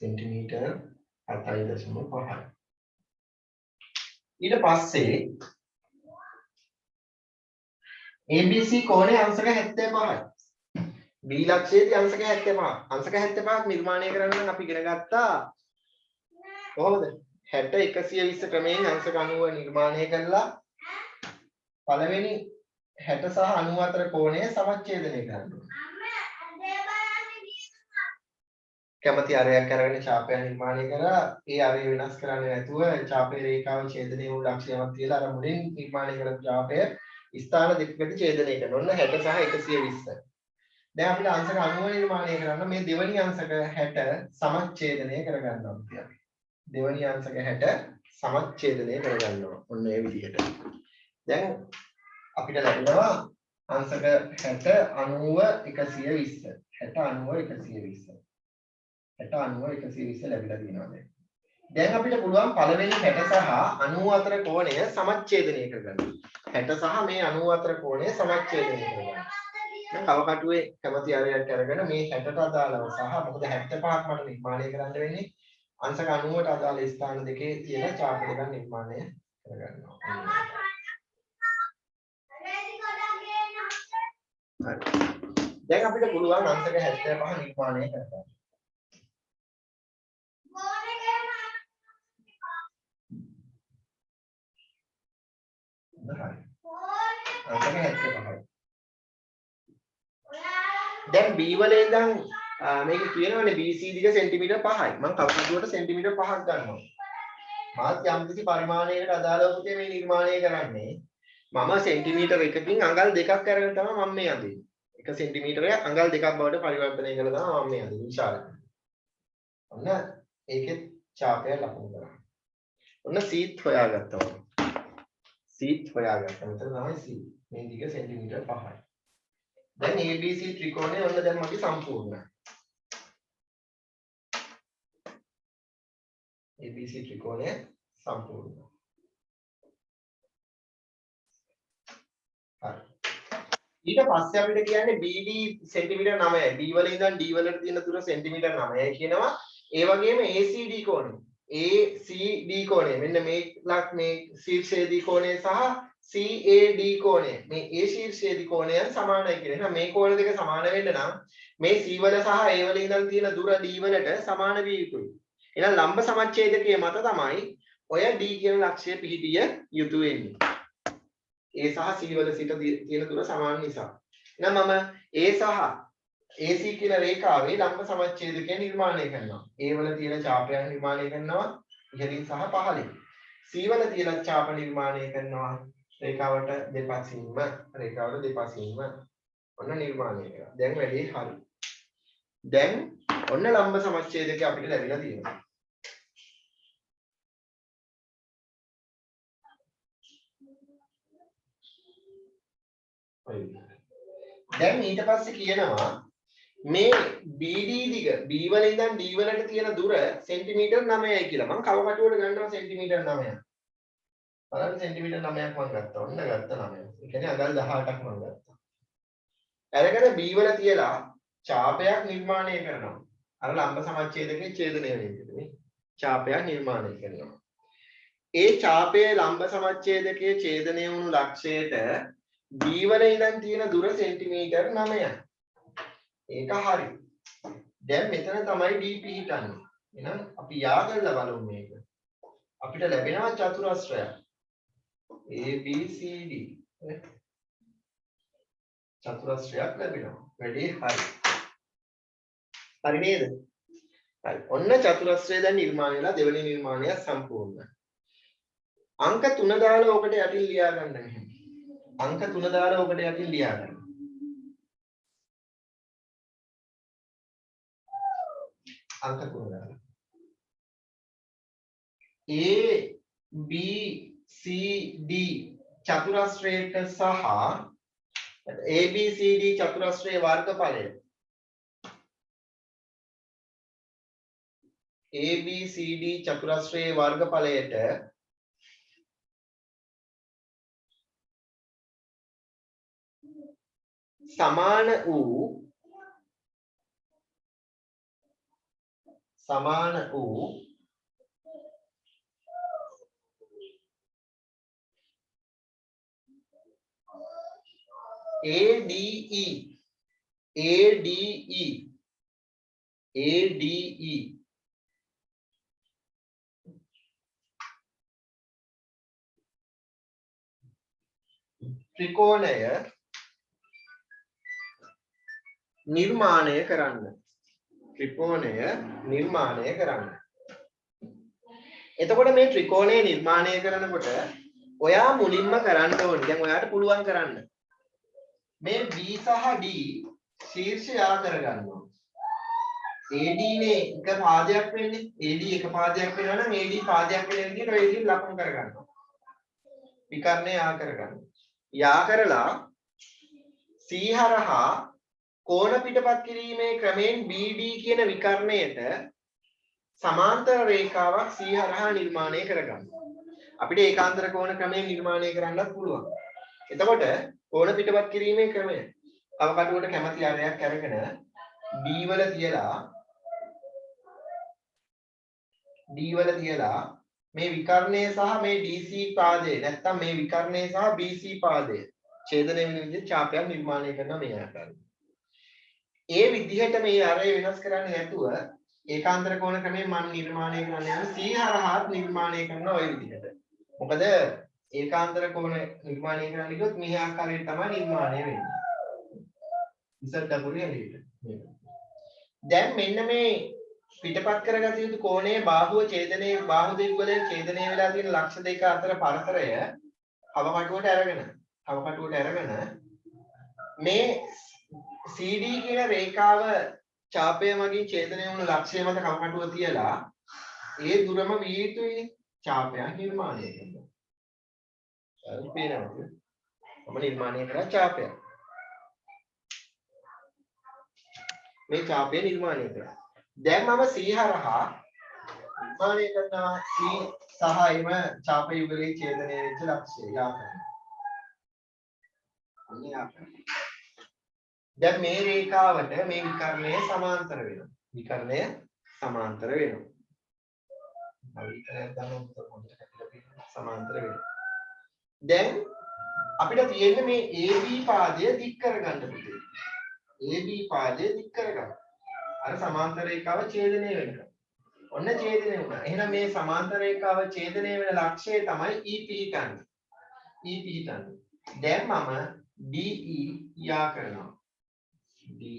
centimetre 7.5. ඊට පස්සේ ABC කෝණය අංශක 75යි. B ලක්ෂයේදී අංශක 75. අංශක 75ක් නිර්මාණය කරන්න නම් අපි ඉගෙන ගත්තා කොහොමද? 60 120 ක්‍රමයෙන් අංශක 90 නිර්මාණය කළා. පළවෙනි 60 සහ 90 අතර කෝණය සමච්ඡේදනය කරන්න ඕනේ. කැමති අරයක් අරගෙන ඡාපය නිර්මාණය කරලා ඒ අරය වෙනස් කරන්නේ නැතුව ඡාපේ රේඛාව ඡේදනය වූ ලක්ෂ්‍යයක් තියලා අර මුලින් නිර්මාණය කරපු ඡාපය ස්ථාන දෙකකට ඡේදනය කරනවා. ඔන්න 60 සහ 120. දැන් අපිට අංශක 90 නිර්මාණය කරන්න මේ දෙවෙනි අංශක 60 සමච්ඡේදනය කරගන්නවා අපි. දෙවෙනි අංශක 60 සමච්ඡේදනය කරගන්නවා. ඔන්න ඒ විදිහට. දැන් අපිට ලැබෙනවා අංශක 60 90 120. 60 90 120. 60 90 120 ලැබිලා තියෙනවා දැන්. දැන් අපිට පුළුවන් පළවෙනි 60 සහ 90 අතර කෝණය සමච්ඡේදනය කරගන්න. 60 සහ මේ 90 අතර කෝණය සමච්ඡේදනය කරගන්න. දැන් කවකටුවේ කැමති අරයක් අරගෙන මේ 60ට අදාළව සහ මොකද 75ක් මට නිර්මාණය කරන්න වෙන්නේ අංශක 90ට අදාළ ස්ථාන දෙකේ තියෙන ඡාප දෙකක් නිර්මාණය කරගන්නවා. හරි. දැන් අපිට පුළුවන් අංශක 75 නිර්මාණය කරගන්න. හරි. අංශක 75. දැන් B වල ඉඳන් මේක කියනවනේ BC දිග සෙන්ටිමීටර් 5යි. මම කවුරුදුවට සෙන්ටිමීටර් 5ක් ගන්නවා. මාත් යම් කිසි පරිමාණයකට අදාළව පුතේ මේ නිර්මාණය කරන්නේ. මම සෙන්ටිමීටර් එකකින් අඟල් දෙකක් අරගෙන තමයි මම මේ අදින්නේ. 1 සෙන්ටිමීටරයක් අඟල් දෙකක් බවට පරිවර්තනය කළා තමයි මම මේ අදින්නේ විශාල. ඔන්න ඒකේ ඡාපය ලකුණු කරා. ඔන්න සීත් හොයාගත්තා. සීත් හොයාගත්තා. මෙතන තමයි සී. මේ දිග සෙන්ටිමීටර් 5යි. දැන් ABC ත්‍රිකෝණය ඔන්න දැන් මගේ සම්පූර්ණයි. ABC ත්‍රිකෝණය සම්පූර්ණයි. හරි. ඊට පස්සේ අපිට කියන්නේ BD සෙන්ටිමීටර් 9යි. B වල ඉඳන් D වලට තියෙන දුර සෙන්ටිමීටර් 9යි කියනවා. ඒ වගේම ACD කෝණය. ACD කෝණය මෙන්න මේ ශීර්ෂයේදී කෝණය සහ CAD කෝණය. මේ A ශීර්ෂයේදී කෝණයන් සමානයි කියන. එහෙනම් මේ කෝණ දෙක සමාන වෙන්න නම් මේ C වල සහ A වල ඉඳන් තියෙන දුර D වලට සමාන විය යුතුයි. එහෙනම් ලම්බ සමච්ඡේදකයේ මත තමයි ඔය D කියන ලක්ෂ්‍යය පිහිටිය යුතු වෙන්නේ. A සහ C වල සිට තියෙන දුර සමාන නිසා. එහෙනම් මම A සහ AC කියන රේඛාවේ ලම්බ සමච්ඡේදකය නිර්මාණය කරනවා. A වල තියෙන ඡාපයක් නිර්මාණය කරනවා ඉහළින් සහ පහළින්. C වල තියෙන ඡාප නිර්මාණය කරනවා රේඛාවට දෙපසින්ම ඔන්න නිර්මාණය කරනවා. දැන් වැඩේ හරි. දැන් ඔන්න ලම්බ සමච්ඡේදකය අපිට ලැබිලා තියෙනවා. දැන් ඊට පස්සේ කියනවා මේ BD දිග B වල ඉඳන් D වලට තියෙන දුර සෙන්ටිමීටර් 9යි කියලා. මම කව කටුවට ගන්නවා සෙන්ටිමීටර් 9ක්. බලන්න සෙන්ටිමීටර් 9ක් මම ගත්තා. ඔන්න ගත්තා 9. ඒ කියන්නේ අඟල් 18ක් මම ගත්තා. අරගෙන B වල තියලා ඡාපයක් නිර්මාණය කරනවා. අර ලම්බ සමච්ඡේදකයේ ඡේදනය වෙන විදිහට මේ ඡාපයක් නිර්මාණය කරනවා. ඒ ඡාපයේ ලම්බ සමච්ඡේදකයේ ඡේදනය වුණු ලක්ෂයට B වල ඉඳන් තියෙන දුර සෙන්ටිමීටර් 9යි. ඒක හරි. දැන් මෙතන තමයි D පිහිටන්නේ. එහෙනම් අපි යා කරලා බලමු මේක. අපිට ලැබෙනවා චතුරස්‍රයක්. ABCD. චතුරස්‍රයක් ලැබෙනවා. වැඩේ හරි. හරි නේද? හරි. ඔන්න චතුරස්‍රය දැන් නිර්මාණය වෙලා දෙවෙනි නිර්මාණය සම්පූර්ණයි. අංක 3 දාලා ඔකට යටින් ලියා ගන්න මෙහෙම. අංක 3 දාලා ඔකට යටින් ලියා ගන්න. අංක 3 දාලා. A B C D චතුරස්‍රයට සහ ABCD චතුරස්‍රයේ වර්ගඵලය ABCD චතුරස්‍රයේ වර්ගඵලයට සමාන වූ ADE ත්‍රිකෝණය නිර්මාණය කරන්න. එතකොට මේ ත්‍රිකෝණය නිර්මාණය කරනකොට ඔයා මුලින්ම කරන්න ඕනේ. දැන් ඔයාට පුළුවන් කරන්න. මේ B සහ D ශීර්ෂය යා කරගන්නවා. AD නේ එක පාදයක් වෙන්නේ. AD එක පාදයක් වෙනවා නම් AD පාදයක් වෙන විදිහට ඔය විදිහට ලකුණු කරගන්නවා. විකර්ණය යා කරගන්නවා. යා කරලා C හරහා කෝණ පිටපත් කිරීමේ ක්‍රමයෙන් BD කියන විකර්ණයට සමාන්තර රේඛාවක් C හරහා නිර්මාණය කරගන්න. අපිට ඒකාන්තර කෝණ ක්‍රමයෙන් නිර්මාණය කරන්නත් පුළුවන්. එතකොට කෝණ පිටපත් කිරීමේ ක්‍රමය අවකටුවට කැමති ආරයක් අරගෙන D වල තියලා මේ විකර්ණය සහ මේ DC පාදය නැත්තම් මේ විකර්ණය සහ BC පාදය ඡේදනය වෙන විදිහට ඡාපයක් නිර්මාණය කරන මේ ආකාරය. ඒ විදිහට මේ අරය වෙනස් කරන්නේ නැතුව ඒකාන්තර කෝණ ක්‍රමයෙන් මම නිර්මාණය කරන්න යන C හරහාත් නිර්මාණය කරන ওই විදිහට. මොකද ඒකාන්තර කෝණ නිර්මාණය කරන්න ගියොත් මේ ආකාරයට තමයි නිර්මාණය වෙන්නේ. ඉස්සර දකුණේ ඇලියට. දැන් මෙන්න මේ පිටපත් කරගත යුතු කෝණයේ බාහුව දෙක වලින් ඡේදනය වෙලා තියෙන ලක්ෂ දෙක අතර පරතරය කවකටුවට අරගෙන කවකටුවට අරගෙන මේ CD කියන රේඛාව ඡාපය මගින් ඡේදනය වුණු ලක්ෂ්‍ය මත කවකටුව තියලා ඒ දුරම විය යුතුයි ඡාපයක් නිර්මාණය කරනවා. හරි පේනවද? මම නිර්මාණය කරා ඡාපයක්. මේ ඡාපය නිර්මාණය කරා. දැන් මම C හරහා නිර්මාණය කරනවා C සහ එම ඡාප යුගලයේ ඡේදනය වෙච්ච ලක්ෂ්‍ය යාකරන. දැන් මේ රේඛාවට මේ විකර්ණය සමාන්තර වෙනවා. විකර්ණය සමාන්තර වෙනවා. සමාන්තර වෙනවා. දැන් අපිට තියෙන්නේ මේ AB පාදය දික් කරගන්න පුතේ. AB පාදය දික් කරගන්න. අර සමාන්තර රේඛාව ඡේදනය වෙනවා. ඔන්න ඡේදනය වුණා. එහෙනම් මේ සමාන්තර රේඛාව ඡේදනය වෙන ලක්ෂ්‍යය තමයි E පිහිටන්නේ. E පිහිටන්නේ. දැන් මම DE යා කරනවා. DE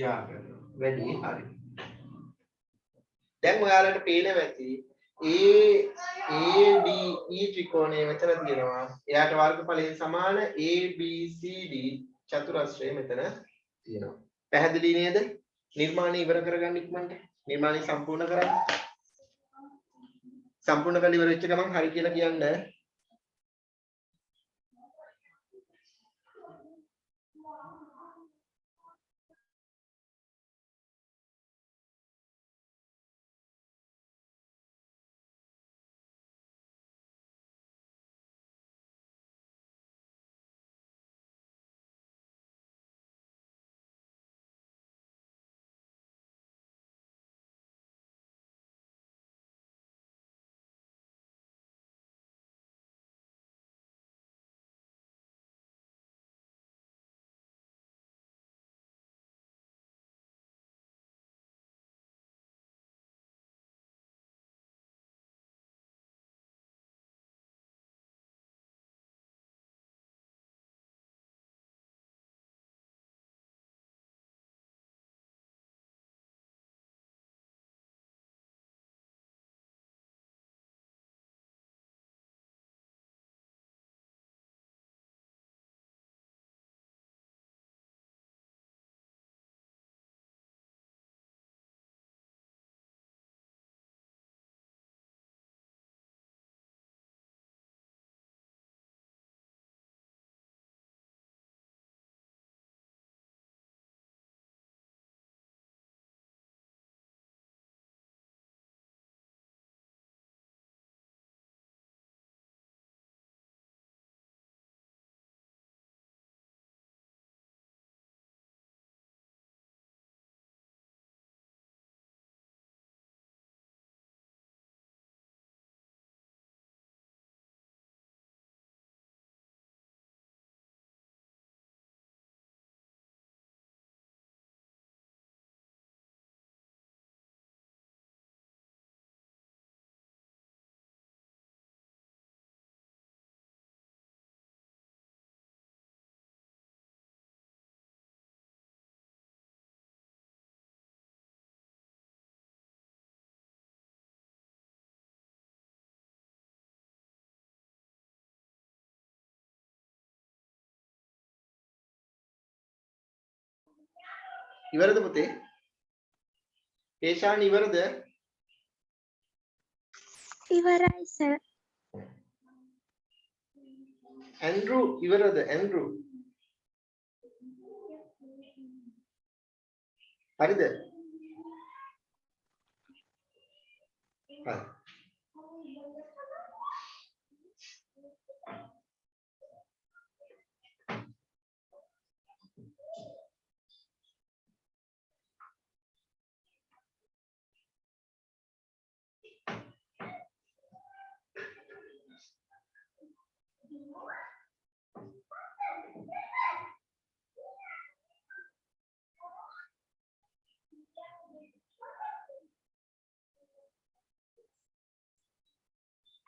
යා කරනවා. වැඩි හරි. දැන් ඔයාලට පේනවා ඇති ADE ත්‍රිකෝණය මෙතන තියෙනවා. එයාට වර්ගඵලයෙන් සමාන ABCD චතුරස්‍රය මෙතන තියෙනවා. පැහැදිලි නේද? නිර්මාණය ඉවර කරගන්න ඉක්මනට. නිර්මාණය සම්පූර්ණ කරන්න. සම්පූර්ණ කරලා ඉවර වෙච්ච ගමන් හරි කියලා කියන්න. ඉවරද පුතේ? පේෂාන් ඉවරද? ඉවරයි සර්. ඇන්ඩ්‍රු ඉවරද? ඇන්ඩ්රු හරිද?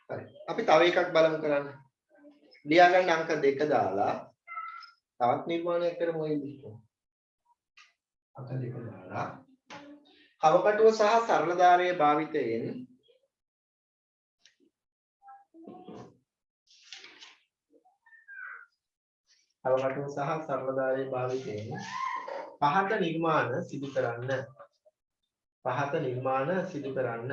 හරි. අපි තව එකක් බලමු කරන්න. ලියා ගන්න අංක 2 දාලා තවත් නිර්මාණයක් කරමු ඒ විදිහට. අංක 2 දාලා කවකටුව සහ සරල ධාරයේ භාවිතයෙන් අවකටන සහ සරලතාවයේ භාවිතයෙන් පහත නිර්මාණ සිදු කරන්න. පහත නිර්මාණ සිදු කරන්න.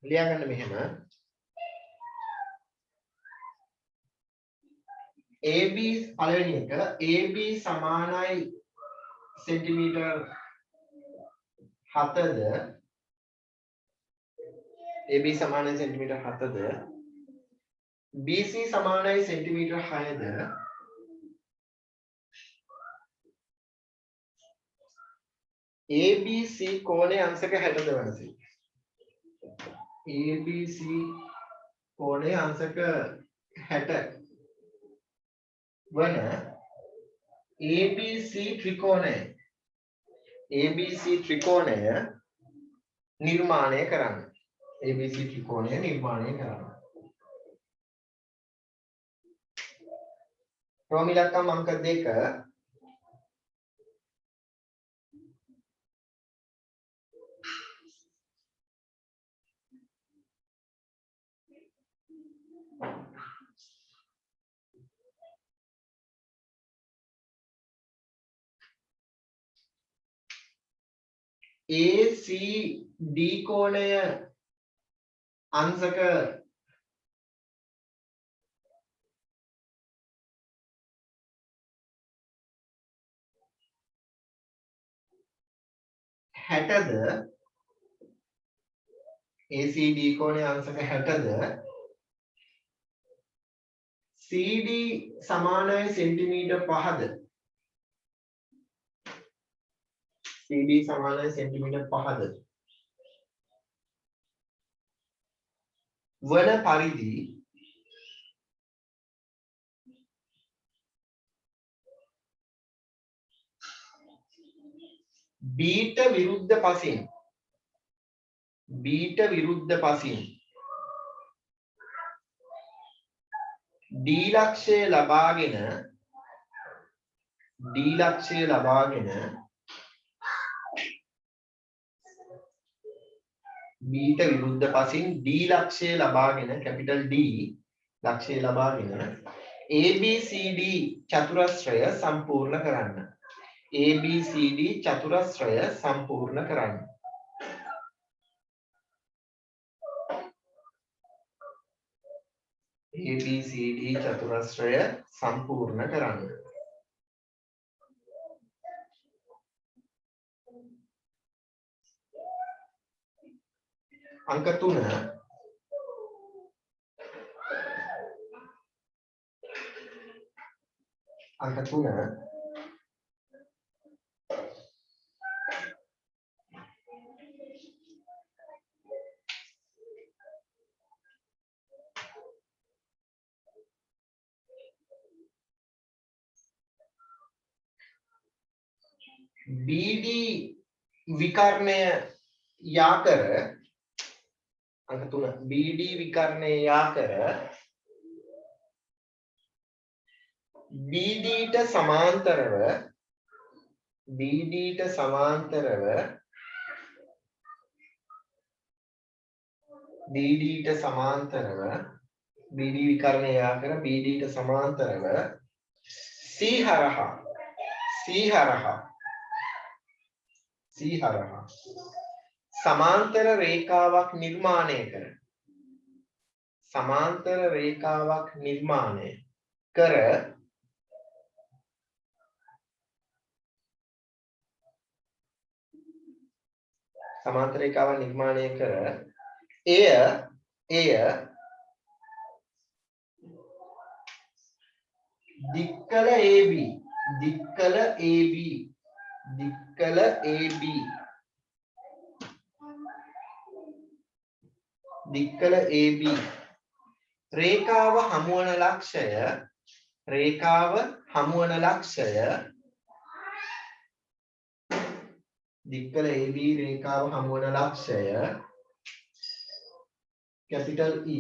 ලියාගන්න මෙහෙම AB පළවෙනි එක AB සමානයි සෙන්ටිමීටර් 7ද AB සමානයි සෙන්ටිමීටර් 7ද BC සමානයි සෙන්ටිමීටර් 6ද ABC කෝණයේ අංශක 60ද වෙනසයි. ABC කෝණයේ අංශක 60 වන ABC ත්‍රිකෝණය නිර්මාණය කරන්න. ABC ත්‍රිකෝණය නිර්මාණය කරන්න. රෝම ඉලක්කම් අංක 2 ACD කෝණය අංශක 60ද ACD කෝණය අංශක 60ද CD සමානයි සෙන්ටිමීටර් 5ද CD සමානයි සෙන්ටිමීටර් 5ද වන පරිදි බීට විරුද්ධ පසින් D ලක්ෂය ලබාගෙන බීට විරුද්ධ පසින් D ලක්ෂය ලබාගෙන කැපිටල් D ලක්ෂය ලබාගෙන ABCD චතුරස්‍රය සම්පූර්ණ කරන්න. ABCD චතුරස්‍රය සම්පූර්ණ කරන්න. ABCD චතුරස්‍රය සම්පූර්ණ කරන්න. අංක 3 BD විකර්ණය යාකර අංක 3 BD විකර්ණය යාකර BDට සමාන්තරව BD විකර්ණය යාකර BDට සමාන්තරව C හරහා සමාන්තර රේඛාවක් නිර්මාණය කර සමාන්තර රේඛාවක් නිර්මාණය කර එය දික්කල AB රේඛාව හමුවන ලක්ෂය දික්කල AB රේඛාව හමුවන ලක්ෂය capital E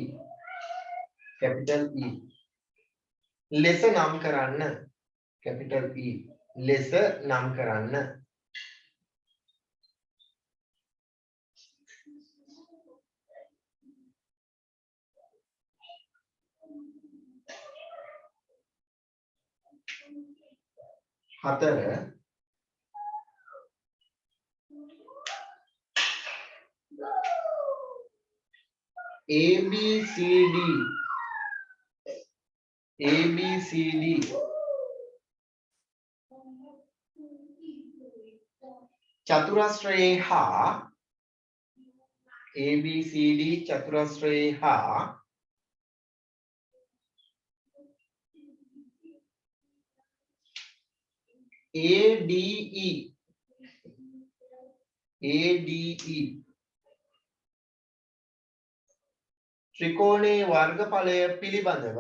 ලෙස නම් කරන්න capital E ලෙස නම් කරන්න හතර ABCD චතුරස්‍රයේ හා ABCD චතුරස්‍රයේ හා ADE ත්‍රිකෝණයේ වර්ගඵලය පිළිබඳව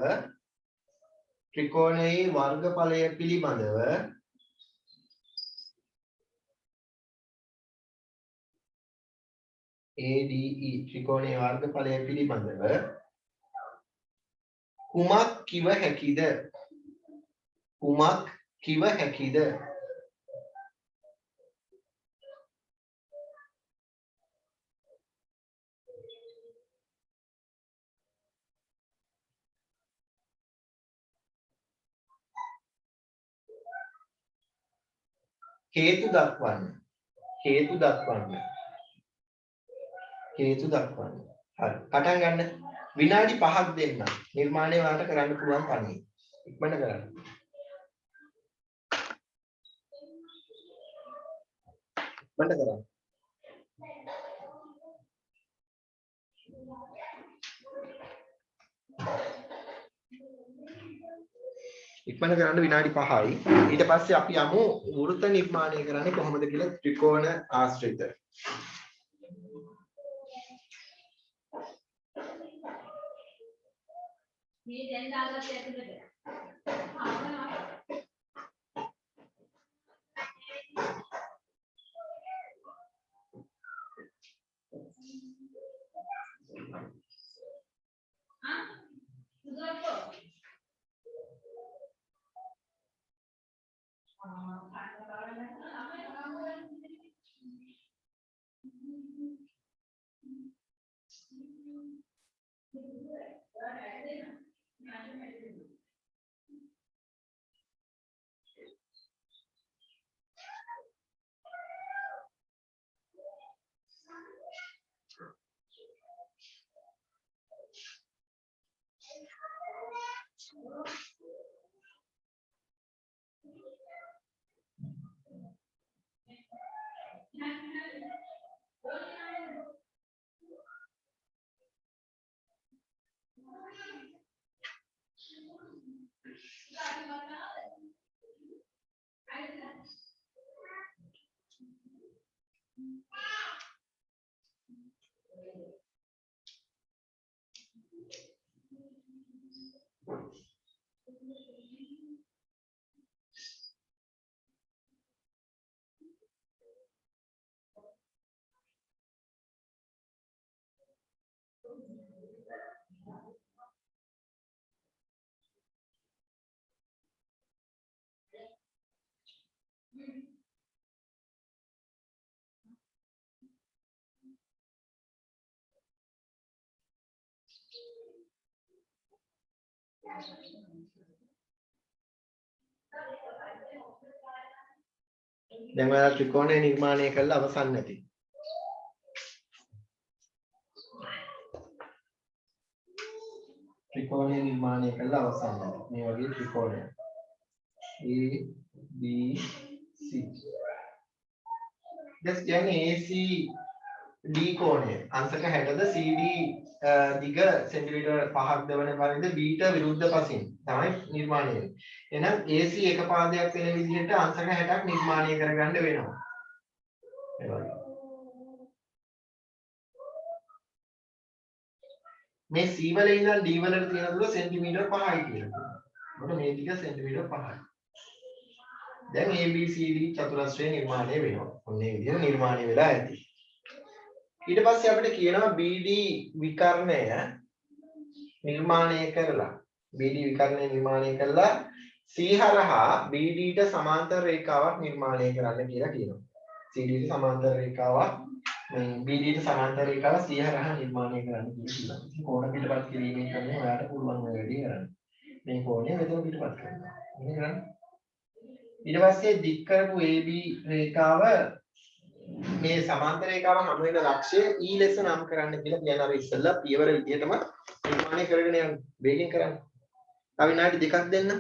ADE ත්‍රිකෝණයේ වර්ගඵලය පිළිබඳව කුමක් කිව හැකිද හේතු දක්වන්න. හරි පටන් ගන්න. විනාඩි 5ක් දෙන්න. නිර්මාණය වාට කරන්න පුළුවන් පණි. ඉක්මනට කරන්න. ඉක්මනට කරන්න විනාඩි 5යි. ඊට පස්සේ අපි යමු වෘත්ත නිර්මාණය කරන්නේ කොහොමද කියලා ත්‍රිකෝණ ආශ්‍රිත. මේ දැන් දාගත්ත ඇතුළට. දැන් ඔයාලා ත්‍රිකෝණය නිර්මාණය කළා අවසන් නැති. ත්‍රිකෝණය නිර්මාණය කළා අවසන් නැති. මේ වගේ ත්‍රිකෝණයක්. A B C. දැන් කියන්නේ AC D කෝණය. අංශක 60ද CD දිග සෙන්ටිමීටර 5ක් දවන පරිද්ද B ට විරුද්ධ පසින් තමයි නිර්මාණය වෙන්නේ. එහෙනම් AC එක පාදයක් වෙන විදිහට අංශක 60ක් නිර්මාණය කරගන්න වෙනවා. ඒ වගේ. මේ C වල ඉඳන් D වලට තියෙන දුර සෙන්ටිමීටර් 5යි කියලා. මොකද මේ ටික සෙන්ටිමීටර් 5යි. දැන් ABCD චතුරස්‍රය නිර්මාණය වෙනවා. ඔන්නේ විදිහට නිර්මාණය වෙලා ඇති. ඊට පස්සේ අපිට කියනවා BD විකර්ණය නිර්මාණය කරලා C හරහා BD ට සමාන්තර රේඛාවක් නිර්මාණය කරන්න කියලා කියනවා. CD ට සමාන්තර රේඛාවක් මේ BD ට සමාන්තර රේඛාවක් C හරහා නිර්මාණය කරන්න කියලා. ඉතින් කෝණ පිටපත් කිරීමෙන් තමයි ඔයාලට පුළුවන් ඔය වැඩේ කරන්න. මේ කෝණය මෙතන පිටපත් කරනවා. එහෙනම් කරන්නේ. ඊට පස්සේ දික් කරපු AB රේඛාව මේ සමාන්තර රේඛාව හමු වෙන ලක්ෂ්‍යය E ලෙස නම් කරන්න කියලා කියන අර ඉස්සෙල්ලා පියවර විදිහටම නිර්මාණය කරගෙන යන්න. වේගෙන් කරන්න. තව විනාඩි දෙකක් දෙන්න.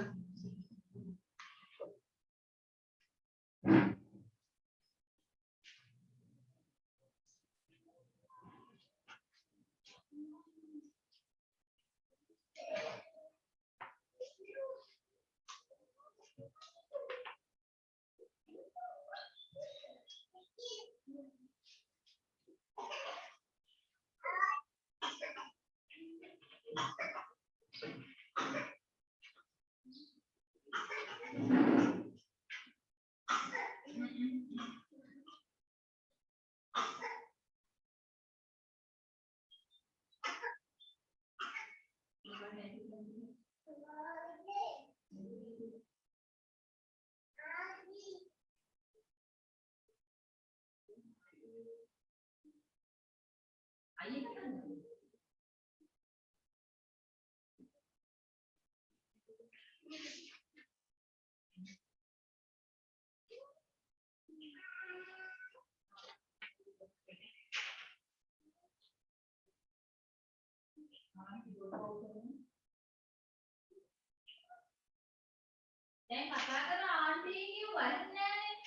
දැන් කතා කරන ආන්ටි කියු වරද නෑනේ.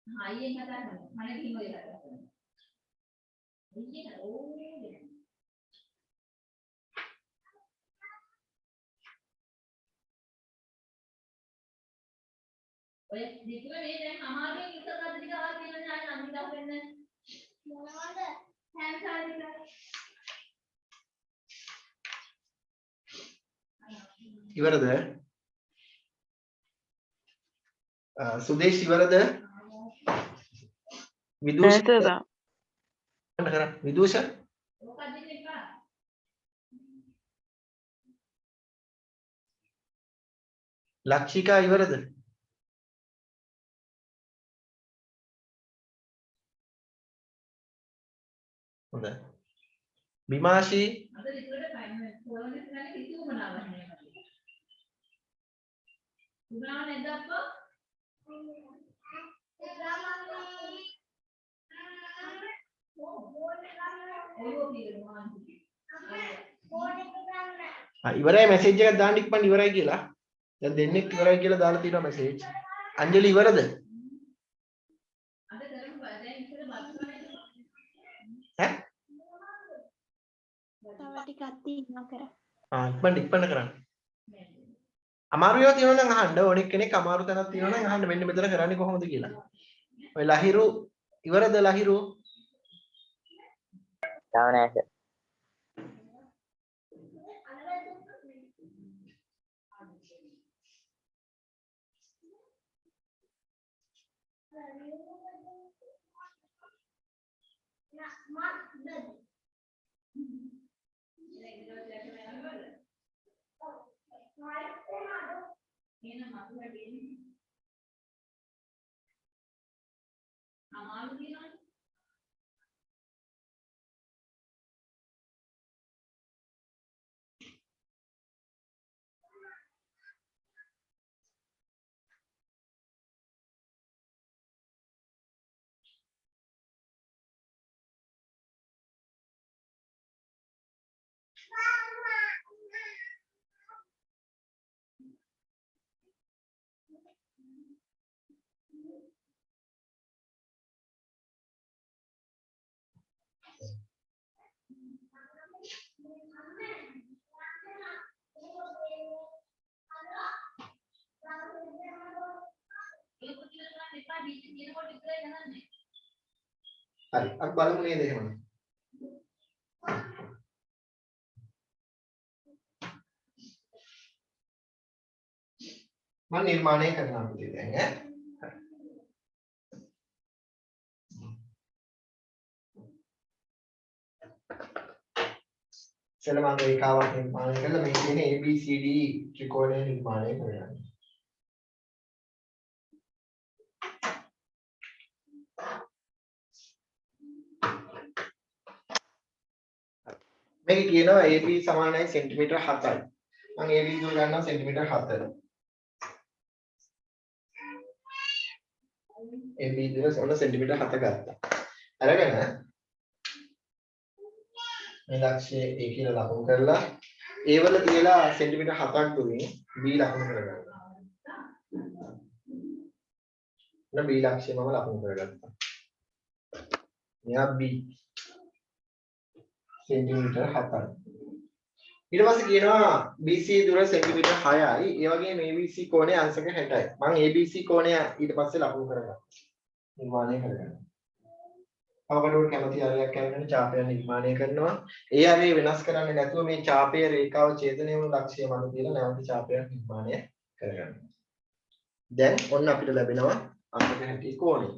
අයියෙන් කතා කරනවා. මම කිව්ව එක කතා කරනවා. අයියෙන් ඕනේ. ඔය දෙකම මේ දැන් අමාරුවෙන් ඉස්සර අද ටික ආවා කියලා නේ ආයෙ නම් ටික වෙන්න මොනවද හැන්සාරික ඉවරද? සුදේශ් ඉවරද? විදූෂ කරා. විදූෂ මොකක්ද එපා. ලක්ෂිකා ඉවරද? හොඳයි. බිමාෂි අද විතරට ෆයිනල් කොලොනේ ගන්නේ කිසිම මනාවක් නෑ. උනාව නේද අප්පා? ඉවරයි මැසේජ් එකක් දාන්න ඉක්මන් ඉවරයි කියලා. දැන් දෙන්නෙක් ඉවරයි කියලා දාලා තියෙනවා මැසේජ්. අංජලි ඉවරද? අද කරමු දැන් ඉතල බත්වන්නේ. ඈ? තව ටිකක් තියෙනවා කරා. ඉක්මන් කරන්න. අමාරු ඒවා තියෙනවා නම් අහන්න ඕනෙක් කෙනෙක් අමාරු තැනක් තියෙනවා නම් අහන්න මෙන්න මෙතන කරන්නේ කොහොමද කියලා. ඔය ලහිරු ඉවරද ලහිරු? තව නෑ සර්. අමාරු දිනවනේ. කරන්න එපා බීජ තියෙනකොට විතරයි ගණන්නේ. හරි. අපි බලමු නේද එහෙමනම්. මම නිර්මාණය කරනවා පුතේ දැන් ඈ. ඉතින් මම රේඛාවක් නිර්මාණය කළා මේ තියෙන ABCD ත්‍රිකෝණය නිර්මාණය කරගන්න. මේක කියනවා AB සමානයි සෙන්ටිමීටර් 7යි. මම AB දුර ගන්නවා සෙන්ටිමීටර් 7. AB දුර සෙන්ටිමීටර් 7 ගත්තා. අරගෙන මේ ලක්ෂ්‍යය A කියලා ලකුණු කරලා A වල තියලා සෙන්ටිමීටර් 7ක් දුරින් B ලකුණු කරගන්නවා. B ලක්ෂ්‍යය මම ලකුණු කරගත්තා. මෙයා B සෙන්ටිමීටර් 7යි. ඊට පස්සේ කියනවා BC දුර සෙන්ටිමීටර් 6යි. ඒ වගේම ABC කෝණය අංශක 60යි. මම ABC කෝණය ඊට පස්සේ ලකුණු කරගන්නවා. නිර්මාණය කරගන්නවා. අවකඩුවට කැමති ආරයක් කරගෙන ඡාපය නිර්මාණය කරනවා. ඒ ආරේ වෙනස් කරන්නේ නැතුව මේ ඡාපයේ රේඛාව ඡේදනය වුණු ලක්ෂ්‍යය මත තියලා නැවත ඡාපයක් නිර්මාණය කරගන්නවා. දැන් ඔන්න අපිට ලැබෙනවා අංශක 60 කෝණය.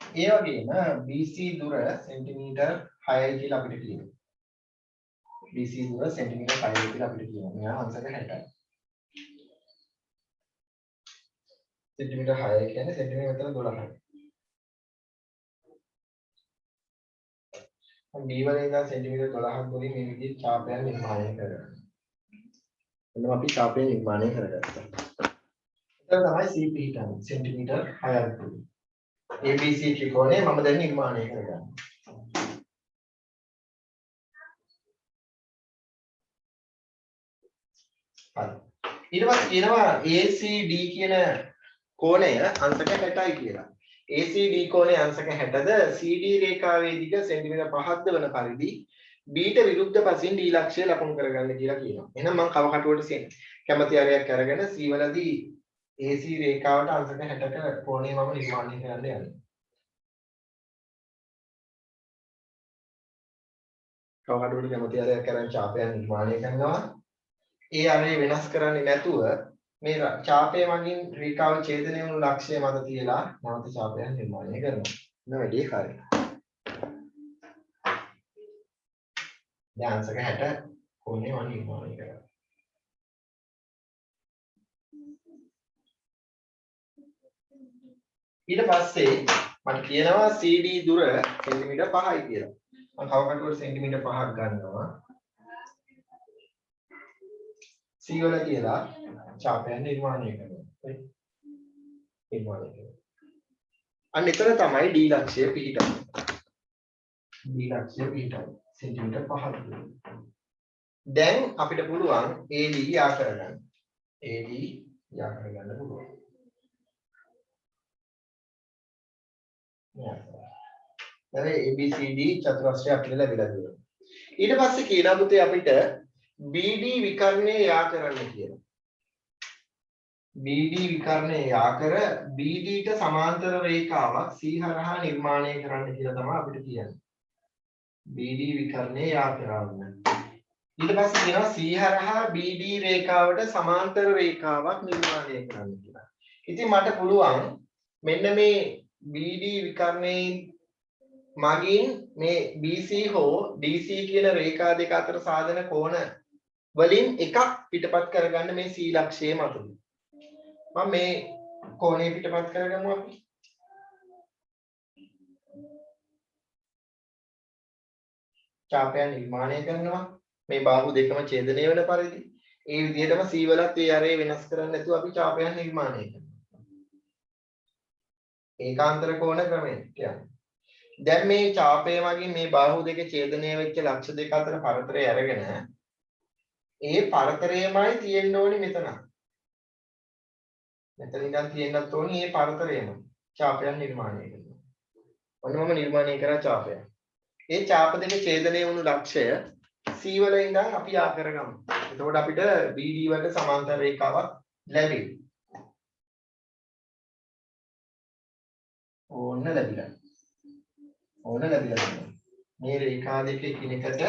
ඒ වගේම BC දුර සෙන්ටිමීටර් 6යි කියලා අපිට කියනවා. BC දුර සෙන්ටිමීටර් 6යි කියලා අපිට කියනවා. මෙයා අංශක 60යි. සෙන්ටිමීටර් 6 කියන්නේ සෙන්ටිමීටර 12යි. මම B වල ඉඳන් සෙන්ටිමීටර 12ක් දුරින් මේ විදිහට ඡාපයක් නිර්මාණය කරනවා. එන්න අපි ඡාපය නිර්මාණය කරගත්තා. එතන තමයි C පිටන්නේ සෙන්ටිමීටර 6ක් දුරින්. ABC ත්‍රිකෝණය මම දැන් නිර්මාණය කරගන්නවා. හරි. ඊට පස්සේ කියනවා ACD කියන කෝණය අංශක 60යි කියලා. ACD කෝණය අංශක 60ද CD රේඛාවේ දිග සෙන්ටිමීටර් 5ක්ද වන පරිදි B ට විරුද්ධ පසින් D ලක්ෂ්‍යය ලකුණු කරගන්න කියලා කියනවා. එහෙනම් මම කව කටුවට කැමති ආරයක් අරගෙන C වලදී AC රේඛාවට අංශක 60ක කෝණය මම නිර්මාණය කරන්න යනවා. කව කටුවට කැමති ආරයක් අරන් ඡාපයක් නිර්මාණය කරනවා. ඒ ආරේ වෙනස් කරන්නේ නැතුව මේ ඡාපය මගින් රේඛාව ඡේදනය වුණු ලක්ෂ්‍යය මත තියලා නැවත ඡාපයක් නිර්මාණය කරනවා. එන්න වැඩි හරියි. දැන් අංශක 60 කෝණය මම නිර්මාණය කරනවා. ඊට පස්සේ මට කියනවා CD දුර සෙන්ටිමීටර් 5යි කියලා. මම කව කටුවට සෙන්ටිමීටර් 5ක් ගන්නවා. C වල කියලා ඡාපයක් නිර්මාණය කරනවා. නිර්මාණය කරනවා. අන්න එතන තමයි D ලක්ෂ්‍යය පිහිටන්නේ. D ලක්ෂ්‍යය පිහිටන්නේ සෙන්ටිමීටර් 5ක් දුර. දැන් අපිට පුළුවන් AD යා කරගන්න. AD යා කරගන්න පුළුවන්. දැන් ABCD චතුරස්‍රය අපිට ලැබිලා තියෙනවා. ඊට පස්සේ කියනවා පුතේ අපිට BD විකර්ණය යා කරන්න කියලා. BD විකර්ණය යා කර BD ට සමාන්තර රේඛාවක් C හරහා නිර්මාණය කරන්න කියලා තමයි අපිට කියන්නේ. BD විකර්ණය යා කරන්න. ඊට පස්සේ කියනවා C හරහා BD රේඛාවට සමාන්තර රේඛාවක් නිර්මාණය කරන්න කියලා. ඉතින් මට පුළුවන් මෙන්න මේ BD විකර්ණයේ මගින් මේ BC හෝ DC කියන රේඛා දෙක අතර සාධන කෝණ වලින් එකක් පිටපත් කරගන්න මේ C ලක්ෂ්‍යයේ මතුයි. මම මේ කෝණය පිටපත් කරගමු අපි. ඡාපය නිර්මාණය කරනවා. මේ බාහුව දෙකම ඡේදනය වෙන පරිදි ඒ විදිහටම C වලත් ඒ ආරේ වෙනස් කරන්නේ නැතුව අපි ඡාපය නිර්මාණය කරනවා. ඒකාන්තර කෝණ ක්‍රමයට කියන්නේ. දැන් මේ ඡාපය මගින් මේ බාහුව දෙක ඡේදනය වෙච්ච ලක්ෂ දෙක අතර පරතරය අරගෙන ඒ පරතරයමයි තියෙන්න ඕනි මෙතන. මෙතන ඉඳන් තියෙන්නත් ඕනි මේ පරතරයම. ඡාපයක් නිර්මාණය කරනවා. ඔන්න මම නිර්මාණය කරා ඡාපයක්. ඒ ඡාප දෙක ඡේදනය වුණු ලක්ෂය C වල ඉඳන් අපි ආ කරගමු. එතකොට අපිට BD වලට සමාන්තර රේඛාවක් ලැබෙයි. ඕන්න ලැබිලා. ඕන ලැබිලා තියෙනවා. මේ රේඛා දෙක එකිනෙකට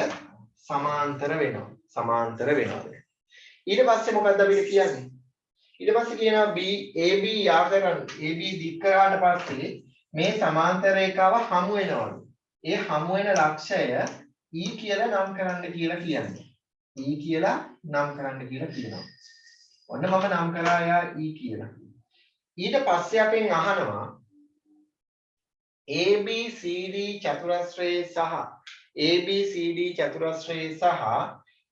සමාන්තර වෙනවා. සමාන්තර වෙනවා. ඊට පස්සේ මොකක්ද අපිට කියන්නේ? ඊට පස්සේ කියනවා AB යා කරන්න. AB දික් කරාට පස්සේ මේ සමාන්තර රේඛාව හමු වෙනවලු. ඒ හමු වෙන ලක්ෂය E කියලා නම් කරන්න කියලා කියන්නේ. E කියලා නම් කරන්න කියලා කියනවා. ඔන්න මම නම් කරා යා E කියලා. ඊට පස්සේ අපෙන් අහනවා ABCD චතුරස්‍රයේ සහ ABCD චතුරස්‍රයේ සහ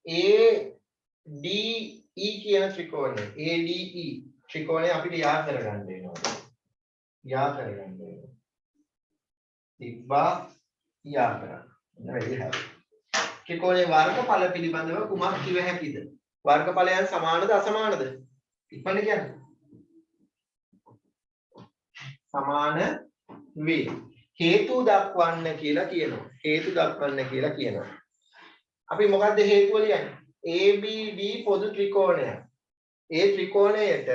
ADE කියන ත්‍රිකෝණය ADE ත්‍රිකෝණය අපිට යා කරගන්න වෙනවා. යා කරගන්න වෙනවා. තිබ්බා යා කරා. වැඩි හරි. ත්‍රිකෝණයේ වර්ගඵල පිළිබඳව කුමක් කිව හැකිද? වර්ගඵලයන් සමානද අසමානද? ඉක්මනට කියන්න. සමාන වේ. හේතු දක්වන්න කියලා කියනවා. හේතු දක්වන්න කියලා කියනවා. අපි මොකද්ද හේතුව ලියන්නේ? ABD පොදු ත්‍රිකෝණයක්. ඒ ත්‍රිකෝණයට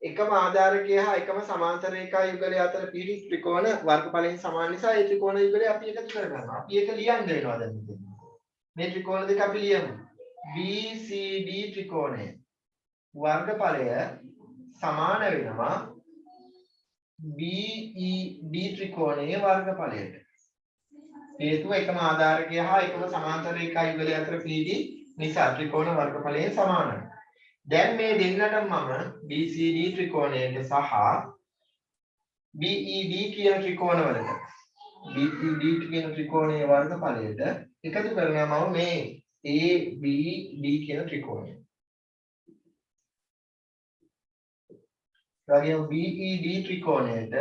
එකම ආධාරකය හා එකම සමාන්තර රේඛා යුගලය අතර පිහිටි ත්‍රිකෝණ වර්ගඵලයෙන් සමාන නිසා ඒ ත්‍රිකෝණ යුගලය අපි එකතු කරගන්නවා. අපි ඒක ලියන්න වෙනවා දැන් මෙතන. මේ ත්‍රිකෝණ දෙක අපි ලියමු. BCD ත්‍රිකෝණය වර්ගඵලය සමාන වෙනවා BED ත්‍රිකෝණයේ වර්ගඵලයට. හේතුව එකම ආධාරකය හා එකම සමාන්තර රේඛා යුගලය අතර පිහිටි නිසා ත්‍රිකෝණ වර්ගඵලයෙන් සමානයි. දැන් මේ දෙන්නටම මම BCD ත්‍රිකෝණයට සහ BED කියන ත්‍රිකෝණවලට BED කියන ත්‍රිකෝණයේ වර්ගඵලයට එකතු කරනවා මම මේ ABD කියන ත්‍රිකෝණය. රාගියෝ BED ත්‍රිකෝණයට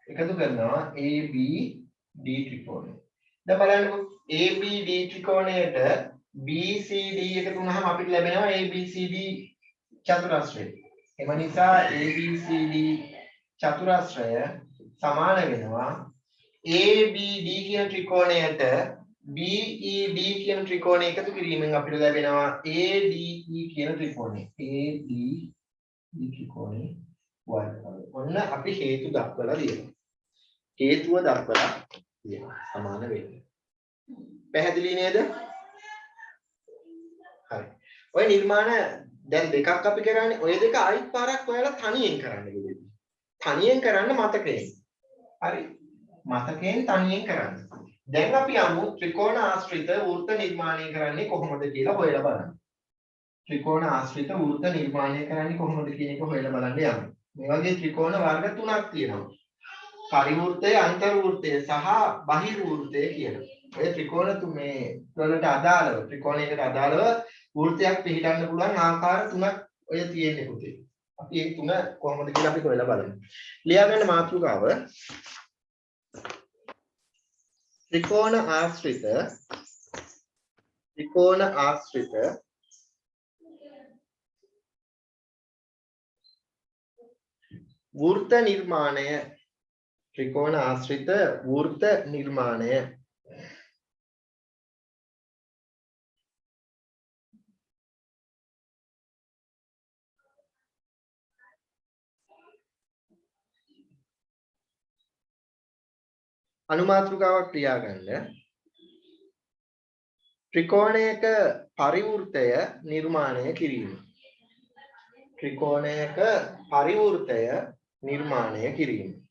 එකතු කරනවා ABD ත්‍රිකෝණය. දැන් බලන්නකො ABD ත්‍රිකෝණයට BCD එකතු වුණාම අපිට ලැබෙනවා ABCD චතුරස්‍රය. එම නිසා ABCD චතුරස්‍රය සමාන වෙනවා ABD කියන ත්‍රිකෝණයට BED කියන ත්‍රිකෝණය එකතු කිරීමෙන් අපිට ලැබෙනවා ADE කියන ත්‍රිකෝණය. ADE ත්‍රිකෝණය වර්ගඵලය. ඔන්න අපි හේතු දක්වලා තියෙනවා. හේතුව දක්වලා තියෙනවා සමාන වෙන්නේ. පැහැදිලි නේද? හරි. ඔය නිර්මාණ දැන් දෙකක් අපි කරන්නේ. ඔය දෙක අයිත් පාරක් ඔයාලා තනියෙන් කරන්න කිව්වේ. තනියෙන් කරන්න මතකයෙන්. හරි. මතකයෙන් තනියෙන් කරන්න. දැන් අපි යමු ත්‍රිකෝණ ආශ්‍රිත වෘත්ත නිර්මාණය කරන්නේ කොහොමද කියලා හොයලා බලන්න. ත්‍රිකෝණ ආශ්‍රිත වෘත්ත නිර්මාණය කරන්නේ කොහොමද කියන එක හොයලා බලන්න යමු. මේ වගේ ත්‍රිකෝණ වර්ග තුනක් තියෙනවා. පරිවෘත්තය, අන්තර්වෘත්තය සහ බහිර්වෘත්තය කියලා. ඔය ත්‍රිකෝණ තුනේ වලට අදාළව ත්‍රිකෝණයකට අදාළව වෘත්තයක් පිළිගන්න පුළුවන් ආකාර තුනක් ඔය තියෙන්නේ පුතේ. අපි මේ තුන කොහොමද කියලා අපි හොයලා බලමු. ලියා ගන්න මාතෘකාව ත්‍රිකෝණ ආශ්‍රිත වෘත්ත නිර්මාණය. ත්‍රිකෝණ ආශ්‍රිත වෘත්ත නිර්මාණය. අනුමාත්‍රිකාවක් ලියාගන්න. ත්‍රිකෝණයක පරිවෘත්තය නිර්මාණය කිරීම. ත්‍රිකෝණයක පරිවෘත්තය නිර්මාණය කිරීම.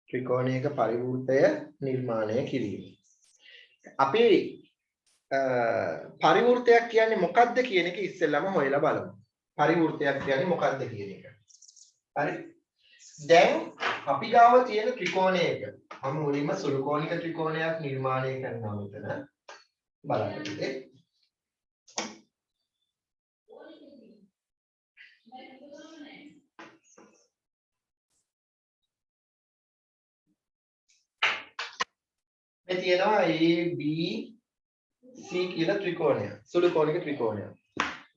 ත්‍රිකෝණයක පරිවෘත්තය නිර්මාණය කිරීම. අපි පරිවෘත්තයක් කියන්නේ මොකක්ද කියන එක ඉස්සෙල්ලාම හොයලා බලමු. පරිවෘත්තයක් කියන්නේ මොකක්ද කියන එක. හරි. දැන් අපි ගාව තියෙන ත්‍රිකෝණයක මම මුලින්ම සුළු කෝණික ත්‍රිකෝණයක් නිර්මාණය කරනවා මෙතන බලන්න ඉතින්. මේ තියෙනවා ABC කියලා ත්‍රිකෝණය. සුළු කෝණික ත්‍රිකෝණය.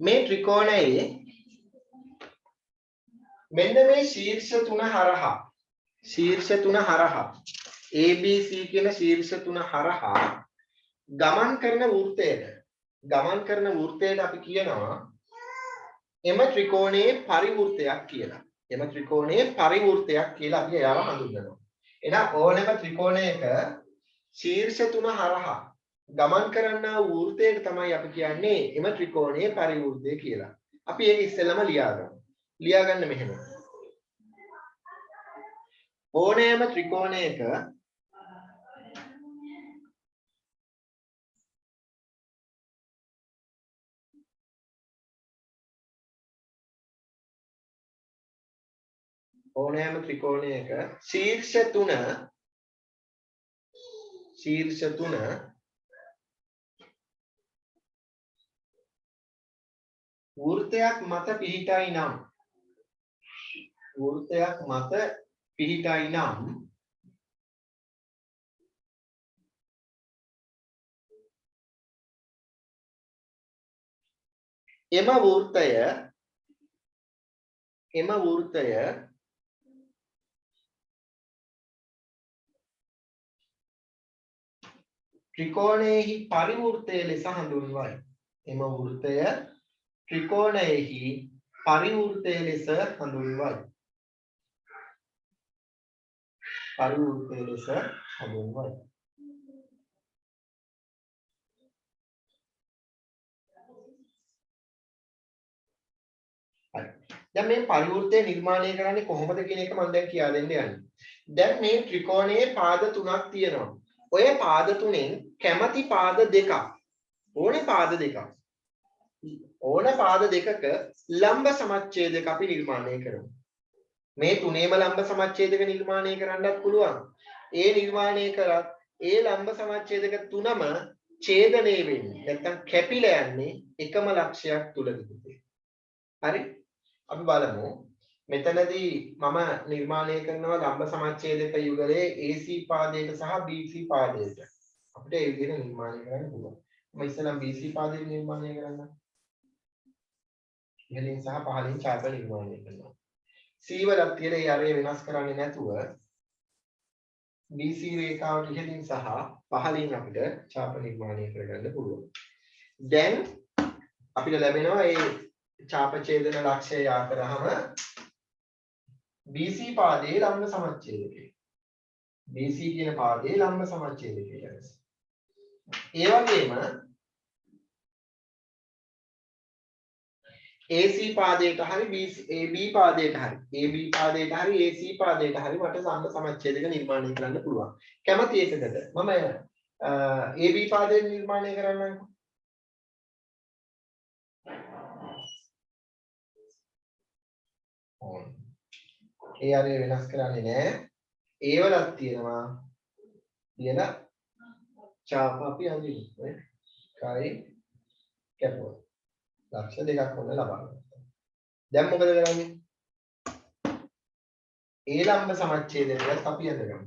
මේ ත්‍රිකෝණයේ මෙන්න මේ ශීර්ෂ තුන හරහා ABC කියන ශීර්ෂ තුන හරහා ගමන් කරන වෘත්තයට අපි කියනවා එම ත්‍රිකෝණයේ පරිවෘත්තයක් කියලා. එම ත්‍රිකෝණයේ පරිවෘත්තයක් කියලා අපි එයාව හඳුන්වනවා. එහෙනම් ඕනෑම ත්‍රිකෝණයක ශීර්ෂ තුන හරහා ගමන් කරන්නා වූ වෘත්තයට තමයි අපි කියන්නේ එම ත්‍රිකෝණයේ පරිවෘත්තය කියලා. අපි ඒක ඉස්සෙල්ලම ලියාගමු. ලියාගන්න මෙහෙම. ඕනෑම ත්‍රිකෝණයක ශීර්ෂ තුන වෘත්තයක් මත පිහිටයි නම් එම වෘත්තය ත්‍රිකෝණයෙහි පරිවෘත්තය ලෙස හඳුන්වයි. එම වෘත්තය ත්‍රිකෝණයෙහි පරිවෘත්තය ලෙස හඳුන්වයි. දැන් මේ පරිවෘත්තය නිර්මාණය කරන්නේ කොහොමද කියන එක මම දැන් කියා දෙන්න යන්නේ. දැන් මේ ත්‍රිකෝණයේ පාද තුනක් තියෙනවා. ඔය පාද තුනෙන් කැමැති පාද දෙකක් ඕනේ පාද දෙකක ලම්බ සමච්ඡේදක අපි නිර්මාණය කරමු. මේ තුනේම ලම්බ සමච්ඡේදක නිර්මාණය කරන්නත් පුළුවන්. ඒ නිර්මාණය කරත් ඒ ලම්බ සමච්ඡේදක තුනම ඡේදනය වෙන්නේ නැත්නම් කැපිලා යන්නේ එකම ලක්ෂයක් තුලදී. හරි? අපි බලමු. මෙතනදී මම නිර්මාණය කරනවා ලම්බ සමච්ඡේදක යුගලයේ AC පාදයට සහ BC පාදයට. අපිට ඒ විදිහට නිර්මාණය කරන්න පුළුවන්. මම ඉස්සෙල්ලා BC පාදයට නිර්මාණය කරන්න. ඉහළින් සහ පහළින් ඡාප නිර්මාණය කරනවා. C වලක් තියලා ඒ අරේ වෙනස් කරන්නේ නැතුව BC රේඛාවට ඉහළින් සහ පහළින් අපිට ඡාප නිර්මාණය කරගන්න පුළුවන්. දැන් අපිට ලැබෙනවා මේ ඡාප ඡේදන ලක්ෂය යා කරාම BC පාදයේ ලම්බ සමච්ඡේදකය. BC කියන පාදයේ ලම්බ සමච්ඡේදකය. ඒ වගේම AC පාදයට හරි AB පාදයට හරි AB පාදයට හරි AC පාදයට හරි මට ලම්බ සමච්ඡේදක නිර්මාණය කරන්න පුළුවන්. කැමති එකකට මම AB පාදයේ නිර්මාණය කරන්නම්කෝ. ඒ අරේ වෙනස් කරන්නේ නැහැ. ඒ වලක් තියෙනවා කියන ඡාප අපි අඳින්නේ. කයි කැපුවා. ලක්ෂ දෙකක් වුණ ලබනවා. දැන් මොකද කරන්නේ? ඒ ලම්බ සමච්ඡේදයට අපි අඳගමු.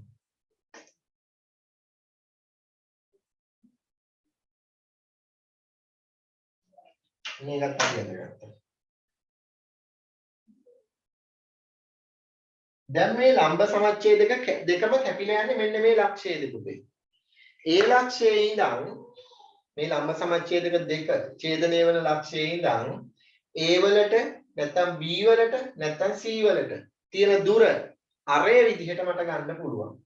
මේකත් අපි අඳගත්තා. දැන් මේ ලම්බ සමච්ඡේදක දෙකම කැපිලා යන්නේ මෙන්න මේ ලක්ෂයේ දෙකේ. ඒ ලක්ෂයේ ඉඳන් මේ ලම්බ සමච්ඡේදක දෙක ඡේදනය වෙන ලක්ෂයේ ඉඳන් A වලට නැත්නම් B වලට නැත්නම් C වලට තියෙන දුර අරේ විදිහට මට ගන්න පුළුවන්.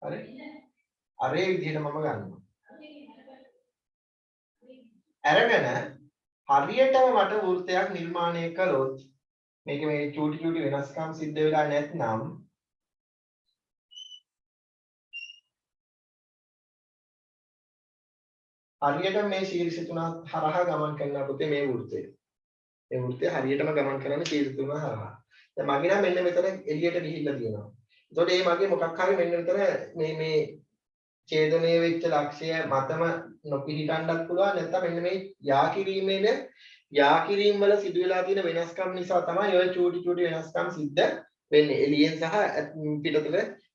හරි? අරේ විදිහට මම ගන්නවා. අරගෙන හරියටම මට වෘත්තයක් නිර්මාණය කළොත් මේක මේ චූටි වෙනස්කම් සිද්ධ වෙලා නැත්නම් හරියට මේ ශීර්ෂ තුන හරහා ගමන් කරන පුතේ මේ වෘත්තය. මේ වෘත්තය හරියටම ගමන් කරන ශීර්ෂ තුන හරහා. දැන් මගේ නම් මෙන්න මෙතන එළියට ගිහිල්ලා තියෙනවා. එතකොට මේ මගේ මොකක් හරි මෙන්න මෙතන මේ ඡේදනය වෙච්ච ලක්ෂය මතම නොපිහිටන්නත් පුළුවන්. නැත්නම් මෙන්න මේ යා කිරීම වල සිදු වෙලා තියෙන වෙනස්කම් නිසා තමයි ඔය චූටි වෙනස්කම් සිද්ධ වෙන්නේ. එළියෙන් සහ පිටතට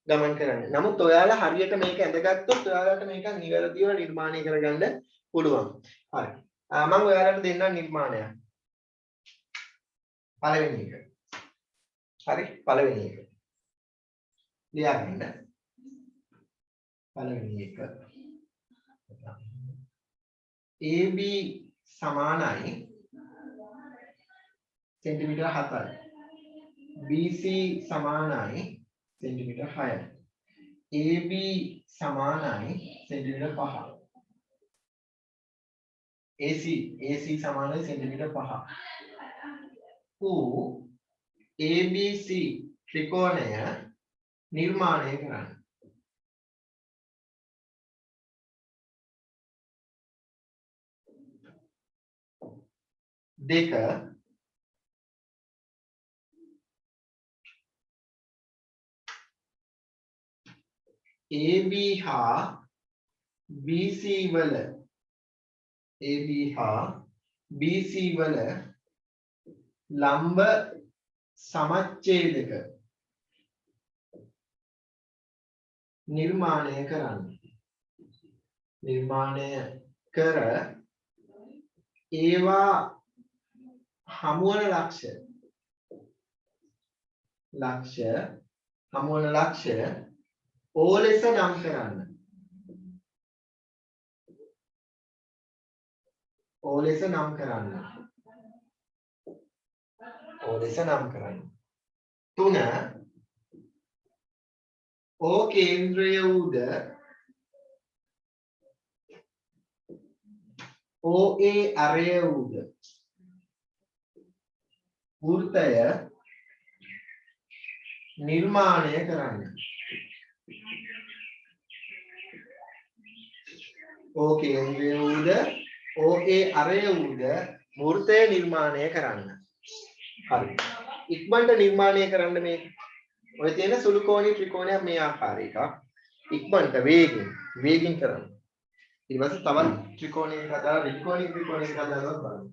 ගමන් කරන්නේ. නමුත් ඔයාලා හරියට මේක ඇඳගත්තොත් ඔයාලට මේක නිවැරදිව නිර්මාණය කරගන්න පුළුවන්. හරි. මම ඔයාලට දෙන්නම් නිර්මාණයක්. පළවෙනි එක. හරි පළවෙනි එක. ලියාගන්න. පළවෙනි එක. ABC සමානයි සෙන්ටිමීටර් 7යි. BC සමානයි සෙන්ටිමීටර් 6යි. AB සමානයි සෙන්ටිමීටර් 5යි. AC සමානයි සෙන්ටිමීටර් 5යි. ABC ත්‍රිකෝණය නිර්මාණය කරන්න. දෙක AB හා BC වල ලම්බ සමච්ඡේදක නිර්මාණය කරන්න. නිර්මාණය කර ඒවා හමුවන ලක්ෂ්‍ය O ලෙස නම් කරන්න. O ලෙස නම් කරන්න. 3 O කේන්ද්‍රය වූද OA අරය වූද වෘත්තය නිර්මාණය කරන්න. O කේන්ද්‍රය වූද OA අරය වූද වෘත්තය නිර්මාණය කරන්න. හරි. ඉක්මනට නිර්මාණය කරන්න මේ ඔය තියෙන සුළු කෝණී ත්‍රිකෝණයක් මේ ආකාර එකක්. ඉක්මනට වේගෙන් කරන්න. ඊට පස්සේ තවත් ත්‍රිකෝණයකට හදාලා ත්‍රිකෝණී ත්‍රිකෝණයකට හදාලා බලන්න.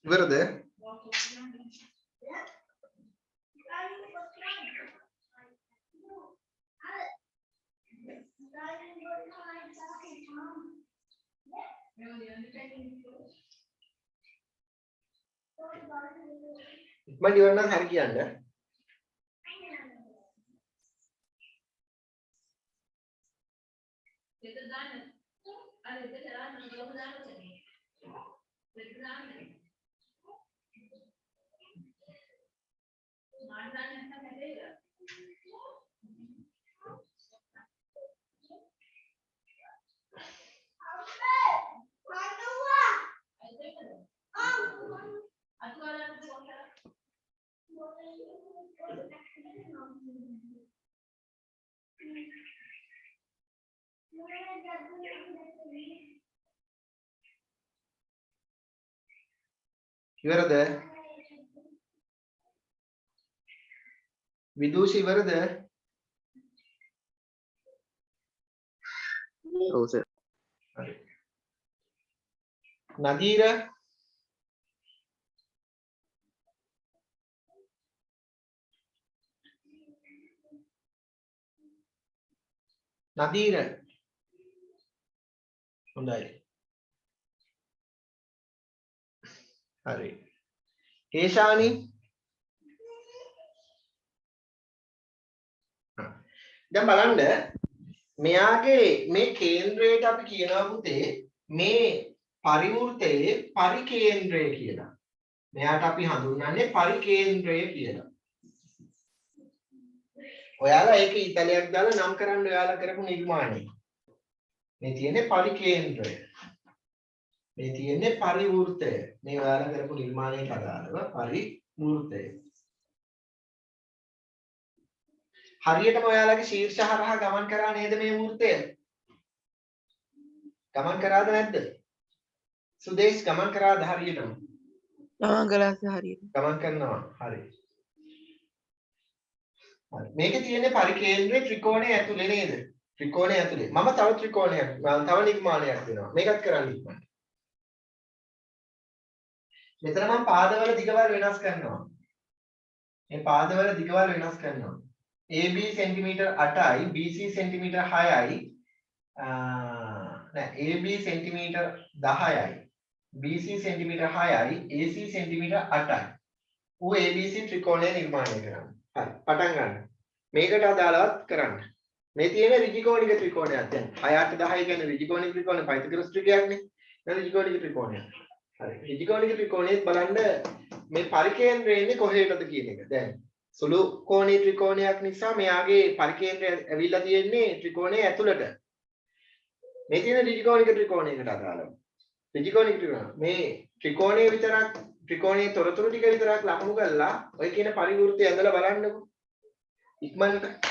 ඉවරද? ඉක්මනට ඉවර නම් හරි කියන්න. ඉවරද? විදූෂ ඉවරද? ඔව් සර්. හරි. නදීර නදීර හොඳයි හරි හේෂානි දැන් බලන්න මෙයාගේ මේ කේන්ද්‍රයට අපි කියනවා පුතේ මේ පරිවෘතයේ පරිකේන්ද්‍රය කියලා. මෙයාට අපි හඳුන්වන්නේ පරිකේන්ද්‍රය කියලා. ඔයාලා ඒක ඉතලයක් දාලා නම් කරන්න ඔයාලා කරපු නිර්මාණය. මේ තියෙන්නේ පරිකේන්ද්‍රය. මේ තියෙන්නේ පරිවෘතය. මේ ඔයාලා කරපු නිර්මාණයට අදාළව පරිවෘතය. හරියටම ඔයාලගේ ශීර්ෂ හරහා ගමන් කරා නේද මේ වෘත්තය? ගමන් කරාද නැද්ද? සුදේශ් ගමන් කරාද හරියටම? ගමන් කළා හරියට. ගමන් කරනවා. හරි. මේකේ තියෙන්නේ පරිකේන්ද්‍රයේ ත්‍රිකෝණය ඇතුලේ නේද? ත්‍රිකෝණය ඇතුලේ. මම තව ත්‍රිකෝණයක් තව නිර්මාණයක් දෙනවා. මේකත් කරන්න ඉක්මනට. මෙතන මම පාදවල දිගවල් වෙනස් කරනවා. මේ පාදවල දිගවල් වෙනස් කරනවා. AB සෙන්ටිමීටර් 8යි BC සෙන්ටිමීටර් 6යි නෑ AB සෙන්ටිමීටර් 10යි BC සෙන්ටිමීටර් 6යි AC සෙන්ටිමීටර් 8යි. ඌ ABC ත්‍රිකෝණය නිර්මාණය කරනවා. හරි පටන් ගන්න. මේකට අදාළවත් කරන්න. මේ තියෙන ඍජුකෝණික ත්‍රිකෝණයක් දැන් 6 8 10 කියන්නේ ඍජුකෝණික ත්‍රිකෝණය පයිතගොරස් ත්‍රිකයක්නේ. ඒක ඍජුකෝණික ත්‍රිකෝණයක්. හරි ඍජුකෝණික ත්‍රිකෝණයේ බලන්න මේ පරිකේන්ද්‍රය ඉන්නේ කොහේටද කියන එක. දැන් සුළු කෝණී ත්‍රිකෝණයක් නිසා මෙයාගේ පරිකේන්ද්‍රය ඇවිල්ලා තියෙන්නේ ත්‍රිකෝණයේ ඇතුළට. මේ තියෙන ඍජුකෝණික ත්‍රිකෝණයකට අදාළව. ඍජුකෝණික ත්‍රිකෝණ මේ ත්‍රිකෝණයේ විතරක් ත්‍රිකෝණයේ තොරතුරු ටික විතරක් ලකුණු කරලා ඔය කියන පරිවෘත්තය ඇඳලා බලන්නකෝ. ඉක්මනට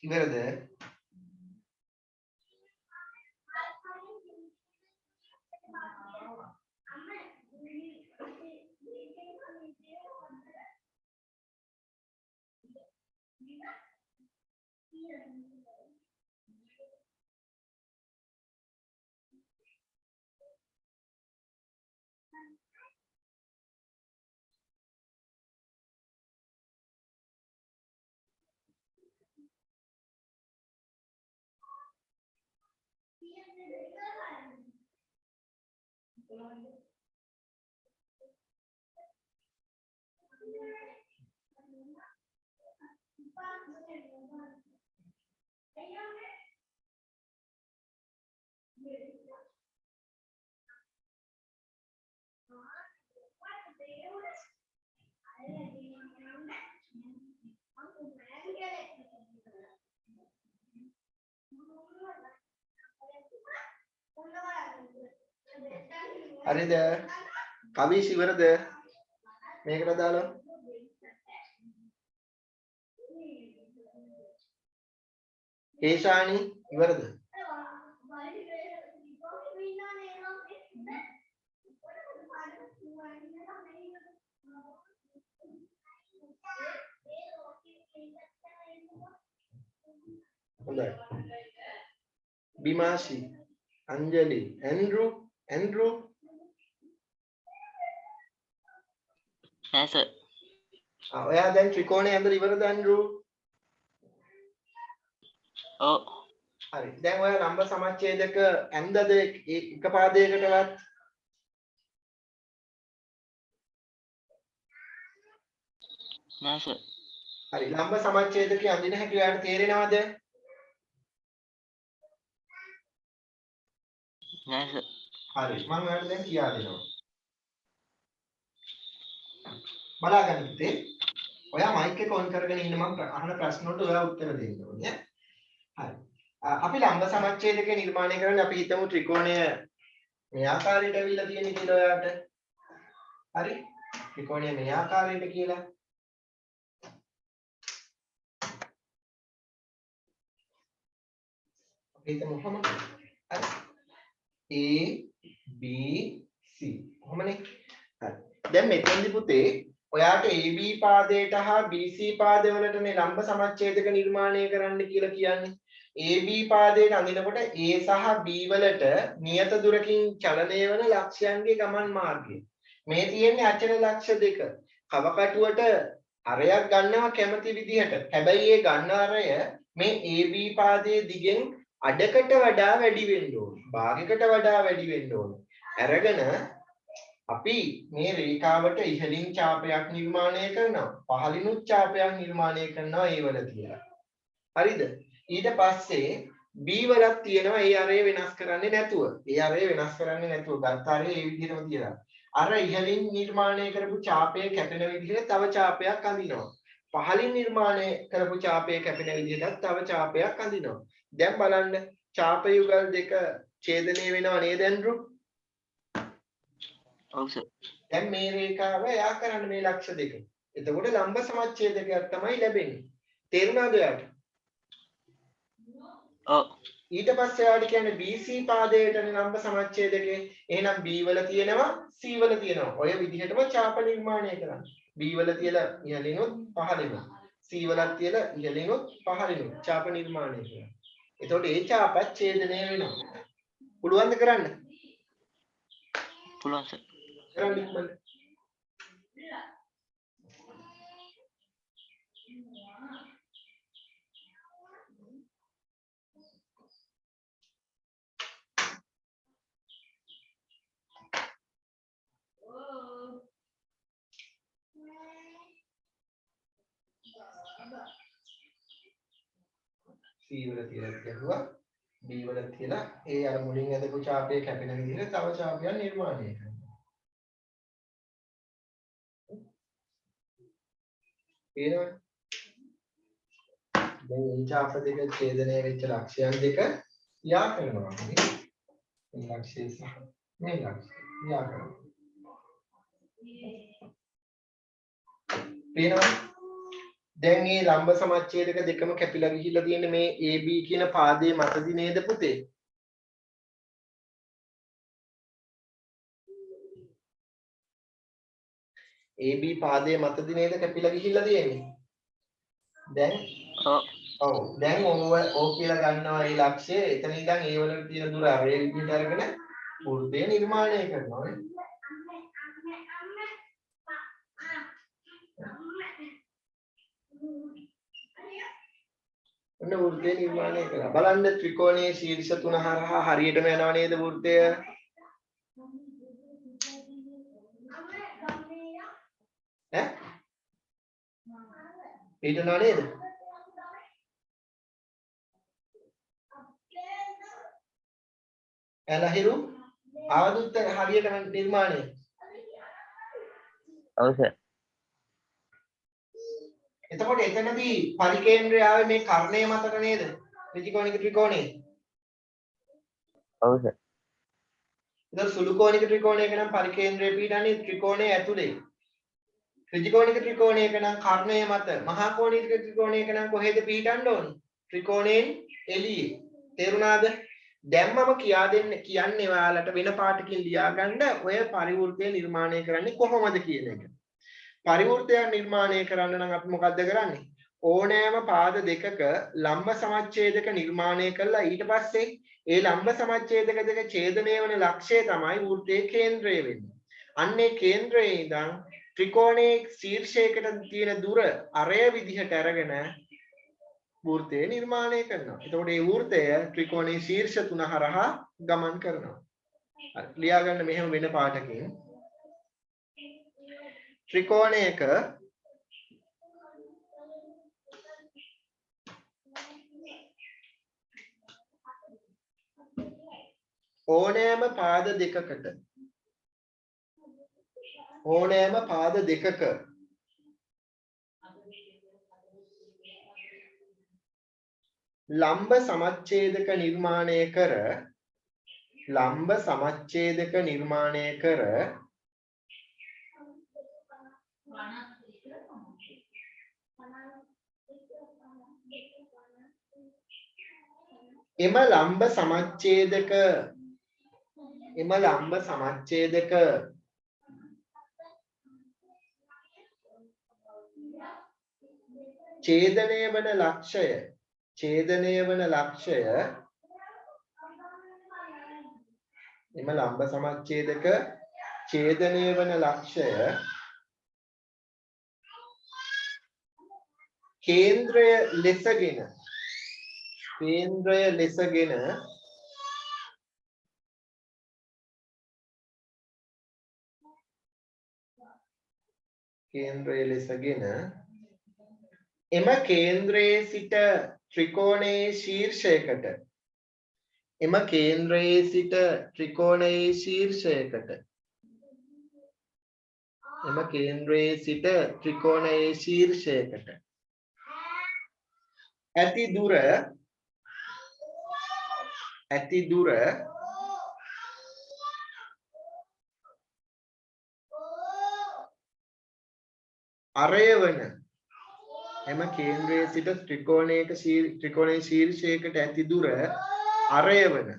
ඉවරද? හරිද? කවිස් ඉවරද? මේකට දාලා හේෂානි ඉවරද? හොඳයි. Bimashi, Anjali, Andrew, නෑ සර්. ඔයා දැන් ත්‍රිකෝණය ඇඳලා ඉවරද Andrew? ඔව්. හරි. දැන් ඔයා ලම්බ සමච්ඡේදක ඇඳද එක පාදයකටවත්? නෑ සර්. හරි. ලම්බ සමච්ඡේදකේ අඳින හැටි ඔයාලට තේරෙනවද? නෑ සර්. හරි. මම ඔයාලට දැන් කියා දෙනවා. බලාගන්න පුතේ. ඔයා මයික් එක ඔන් කරගෙන ඉන්න මම අහන ප්‍රශ්න වලට ඔයා උත්තර දෙන්න ඕනේ. හරි. අපි ලම්බ සමච්ඡේදක නිර්මාණය කරන්නේ අපි හිතමු ත්‍රිකෝණය මේ ආකාරයට අවිල්ලා තියෙන කියලා ඔයාට. හරි? ත්‍රිකෝණය මේ ආකාරයට කියලා. අපි හිතමු කොහොමද? හරි. A B C කොහොමනේ? හරි. දැන් මෙතෙන්දි පුතේ ඔයාට AB පාදයට හා BC පාදවලටනේ ලම්බ සමච්ඡේදක නිර්මාණය කරන්න කියලා කියන්නේ. AB පාදයට අඳිනකොට A සහ B වලට නියත දුරකින් චලනය වන ලක්ෂයන්ගේ ගමන් මාර්ගය. මේ තියෙන්නේ අචල ලක්ෂ දෙක. කවකටුවට අරයක් ගන්නවා කැමති විදිහට. හැබැයි ඒ ගන්න අරය මේ AB පාදයේ දිගෙන් අඩකට වඩා වැඩි වෙන්න ඕනේ. භාගයකට වඩා වැඩි වෙන්න ඕනේ. අරගෙන අපි මේ රේඛාවට ඉහළින් ඡාපයක් නිර්මාණය කරනවා. පහළිනුත් ඡාපයක් නිර්මාණය කරනවා ඒ වල තියලා. හරිද? ඊට පස්සේ B වලක් තියෙනවා ඒ අරය වෙනස් කරන්නේ නැතුව. ඒ අරය වෙනස් කරන්නේ නැතුව ගත්ත අරය ඒ විදිහටම තියලා. අර ඉහළින් නිර්මාණය කරපු ඡාපය කැපෙන විදිහට තව ඡාපයක් අඳිනවා. පහළින් නිර්මාණය කරපු ඡාපය කැපෙන විදිහට තව ඡාපයක් අඳිනවා. දැන් බලන්න ඡාප යුගල් දෙක ඡේදනය වෙනව නේද Andrew? ඔව් සර්. දැන් මේ රේඛාව යා කරන්න මේ ලක්ෂ දෙක. එතකොට ලම්බ සමච්ඡේදකයක් තමයි ලැබෙන්නේ. තේරුණාද ඔයාලට? ඔව්. ඊට පස්සේ ඔයාලට කියන්නේ BC පාදයටනේ ලම්බ සමච්ඡේදකේ. එහෙනම් B වල තියෙනවා C වල තියෙනවා. ඔය විදිහටම ඡාප නිර්මාණය කරන්න. B වල තියලා ඉහළිනුත් පහළිනුත්. C වලත් තියලා ඉහළිනුත් පහළිනුත් ඡාප නිර්මාණය කරන්න. එතකොට ඒ ඡාපත් ඡේදනය වෙනවා. පුළුවන්ද කරන්න? පුළුවන් සර්. කරන්න ඉක්මනට. C වල තියලා ගැහුවා B වල තියලා ඒ අර මුලින් ඇදපු ඡාපය කැපෙන විදිහට තව ඡාපයක් නිර්මාණය කරනවා. පේනවද? දැන් මේ ඡාප දෙක ඡේදනය වෙච්ච ලක්ෂයන් දෙක යා කරනවා. මේ ලක්ෂය සහ මේ ලක්ෂය යා කරනවා. පේනවද? දැන් මේ ලම්බ සමච්ඡේදක දෙකම කැපිලා ගිහිල්ලා තියෙන්නේ මේ AB කියන පාදයේ මතදි නේද පුතේ? AB පාදයේ මතදි නේද කැපිලා ගිහිල්ලා තියෙන්නේ? දැන් ඔව් දැන් ඕක කියලා ගන්නවා මේ ලක්ෂය. එතන ඉඳන් ඒ වල තියෙන දුර අර ඒ විදිහට අරගෙන වෘත්තය නිර්මාණය කරනවා නේ. ඔන්න වෘත්තය නිර්මාණය කරා. බලන්න ත්‍රිකෝණයේ ශීර්ෂ තුන හරහා හරියටම යනවා නේද වෘත්තය? ඈ? පිටනවා නේද? එලහිරු ආවදුත් හරියට නිර්මාණය. ඔව් සර්. එතකොට එතනදී පරිකේන්ද්‍රය ආවේ මේ කර්ණය මතට නේද? ත්‍රිකෝණික ත්‍රිකෝණේ. ඔව් සර්. ඉතින් සුළු කෝණික ත්‍රිකෝණයක නම් පරිකේන්ද්‍රය පිටන්නේ ත්‍රිකෝණයේ ඇතුලේ. ත්‍රිකෝණික ත්‍රිකෝණයක නම් කර්ණය මත. මහා කෝණික ත්‍රිකෝණයක නම් කොහෙද පිටන්න ඕනේ? ත්‍රිකෝණයෙන් එළියේ. තේරුණාද? දැන් මම කියන්නේ ඔයාලට වෙන පාටකින් ලියාගන්න ඔය පරිවෘත්තය නිර්මාණය කරන්නේ කොහොමද කියන එක. පරිවෘත්තයක් නිර්මාණය කරන්න නම් අපි මොකද්ද කරන්නේ? ඕනෑම පාද දෙකක ලම්බ සමච්ඡේදක නිර්මාණය කළා ඊට පස්සේ ඒ ලම්බ සමච්ඡේදක දෙක ඡේදනය වන ලක්ෂය තමයි වෘත්තයේ කේන්ද්‍රය වෙන්නේ. අන්නේ කේන්ද්‍රයේ ඉඳන් ත්‍රිකෝණයේ ශීර්ෂයකට තියෙන දුර අරය විදිහට අරගෙන වෘත්තය නිර්මාණය කරනවා. එතකොට මේ වෘත්තය ත්‍රිකෝණයේ ශීර්ෂ තුන හරහා ගමන් කරනවා. හරි. ලියා ගන්න මෙහෙම වෙන පාඩකින්. ත්‍රිකෝණයක ඕනෑම පාද දෙකක ලම්බ සමච්ඡේදක නිර්මාණය කර එම ලම්බ සමච්ඡේදක ඡේදනය වන ලක්ෂය එම ලම්බ සමච්ඡේදක ඡේදනය වන ලක්ෂය කේන්ද්‍රය ලෙසගෙන එම කේන්ද්‍රයේ සිට ත්‍රිකෝණයේ ශීර්ෂයකට ඇති දුර අරය වන එම කේන්ද්‍රයේ සිට ත්‍රිකෝණයේ ශීර්ෂයකට ඇති දුර අරය වන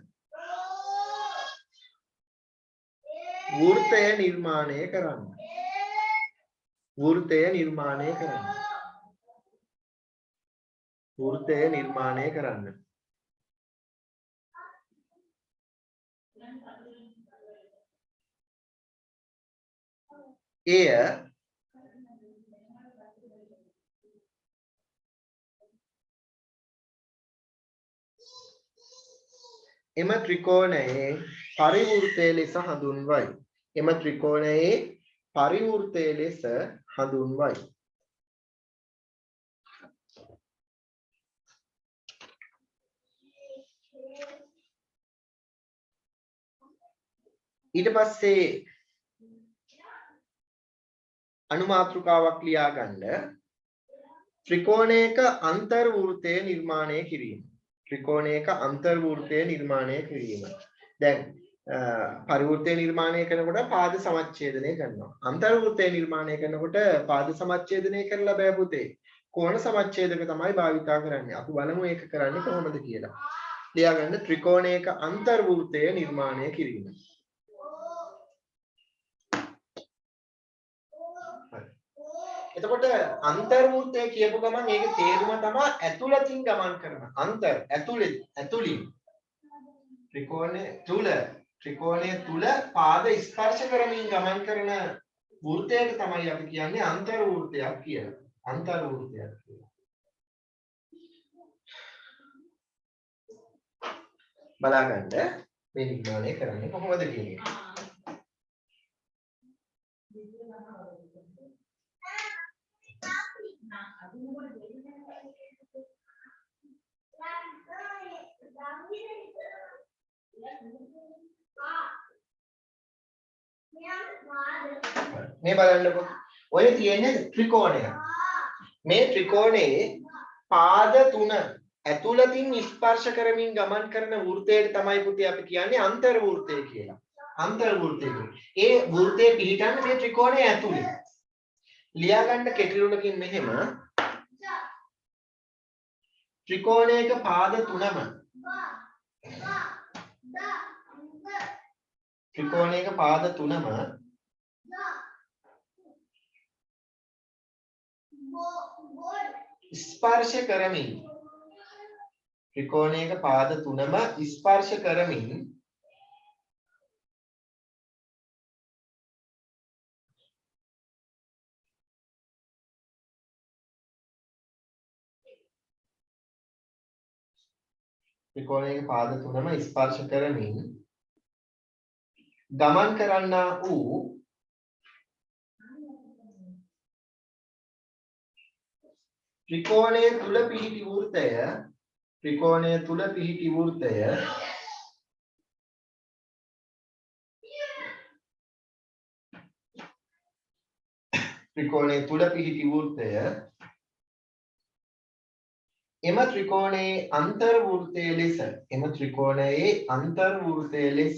වෘත්තය නිර්මාණය කරන්න. එය එම ත්‍රිකෝණයේ පරිවෘත්තය ලෙස හඳුන්වයි. ඊට පස්සේ අනුමාත්‍රිකාවක් ලියා ගන්න. ත්‍රිකෝණයක අන්තර්වෘත්තය නිර්මාණය කිරීම. දැන් පරිවෘත්තය නිර්මාණය කරනකොට පාද සමච්ඡේදනය කරනවා. අන්තර්වෘත්තය නිර්මාණය කරනකොට පාද සමච්ඡේදනය කරලා බෑ පුතේ. කෝණ සමච්ඡේදක තමයි භාවිතා කරන්නේ. අපි බලමු ඒක කරන්නේ කොහොමද කියලා. ලියා ගන්න ත්‍රිකෝණයක අන්තර්වෘත්තය නිර්මාණය කිරීම. එතකොට අන්තර්වෘත්තය කියපු ගමන් ඒකේ තේරුම තමයි ඇතුළතින් ගමන් කරන. ඇතුළින් ත්‍රිකෝණය තුල පාද ස්පර්ශ කරමින් ගමන් කරන වෘත්තයට තමයි අපි කියන්නේ අන්තර්වෘත්තයක් කියලා. බලාගන්න මේ නිර්මාණය කරන්නේ කොහොමද කියන එක. මේ බලන්නකො. ඔය තියෙන්නේ ත්‍රිකෝණය. මේ ත්‍රිකෝණයේ පාද තුන ඇතුළතින් ස්පර්ශ කරමින් ගමන් කරන වෘත්තයට තමයි පුතේ අපි කියන්නේ අන්තර්වෘත්තය කියලා. ඒ වෘත්තයේ පිහිටන්නේ මේ ත්‍රිකෝණය ඇතුළේ. ලියා ගන්න කෙටිරුණකින් මෙහෙම ත්‍රිකෝණයක පාද තුනම ස්පර්ශ කරමින් ත්‍රිකෝණයක පාද තුනම ස්පර්ශ කරමින් ත්‍රිකෝණයක පාද තුනම ස්පර්ශ කරමින් ගමන් කරන්නා වූ ත්‍රිකෝණය තුල පිහිටි වෘත්තය ත්‍රිකෝණය තුල පිහිටි වෘත්තය ත්‍රිකෝණය තුල පිහිටි වෘත්තය එම ත්‍රිකෝණයේ අන්තර්වෘත්තය ලෙස එම ත්‍රිකෝණයේ අන්තර්වෘත්තය ලෙස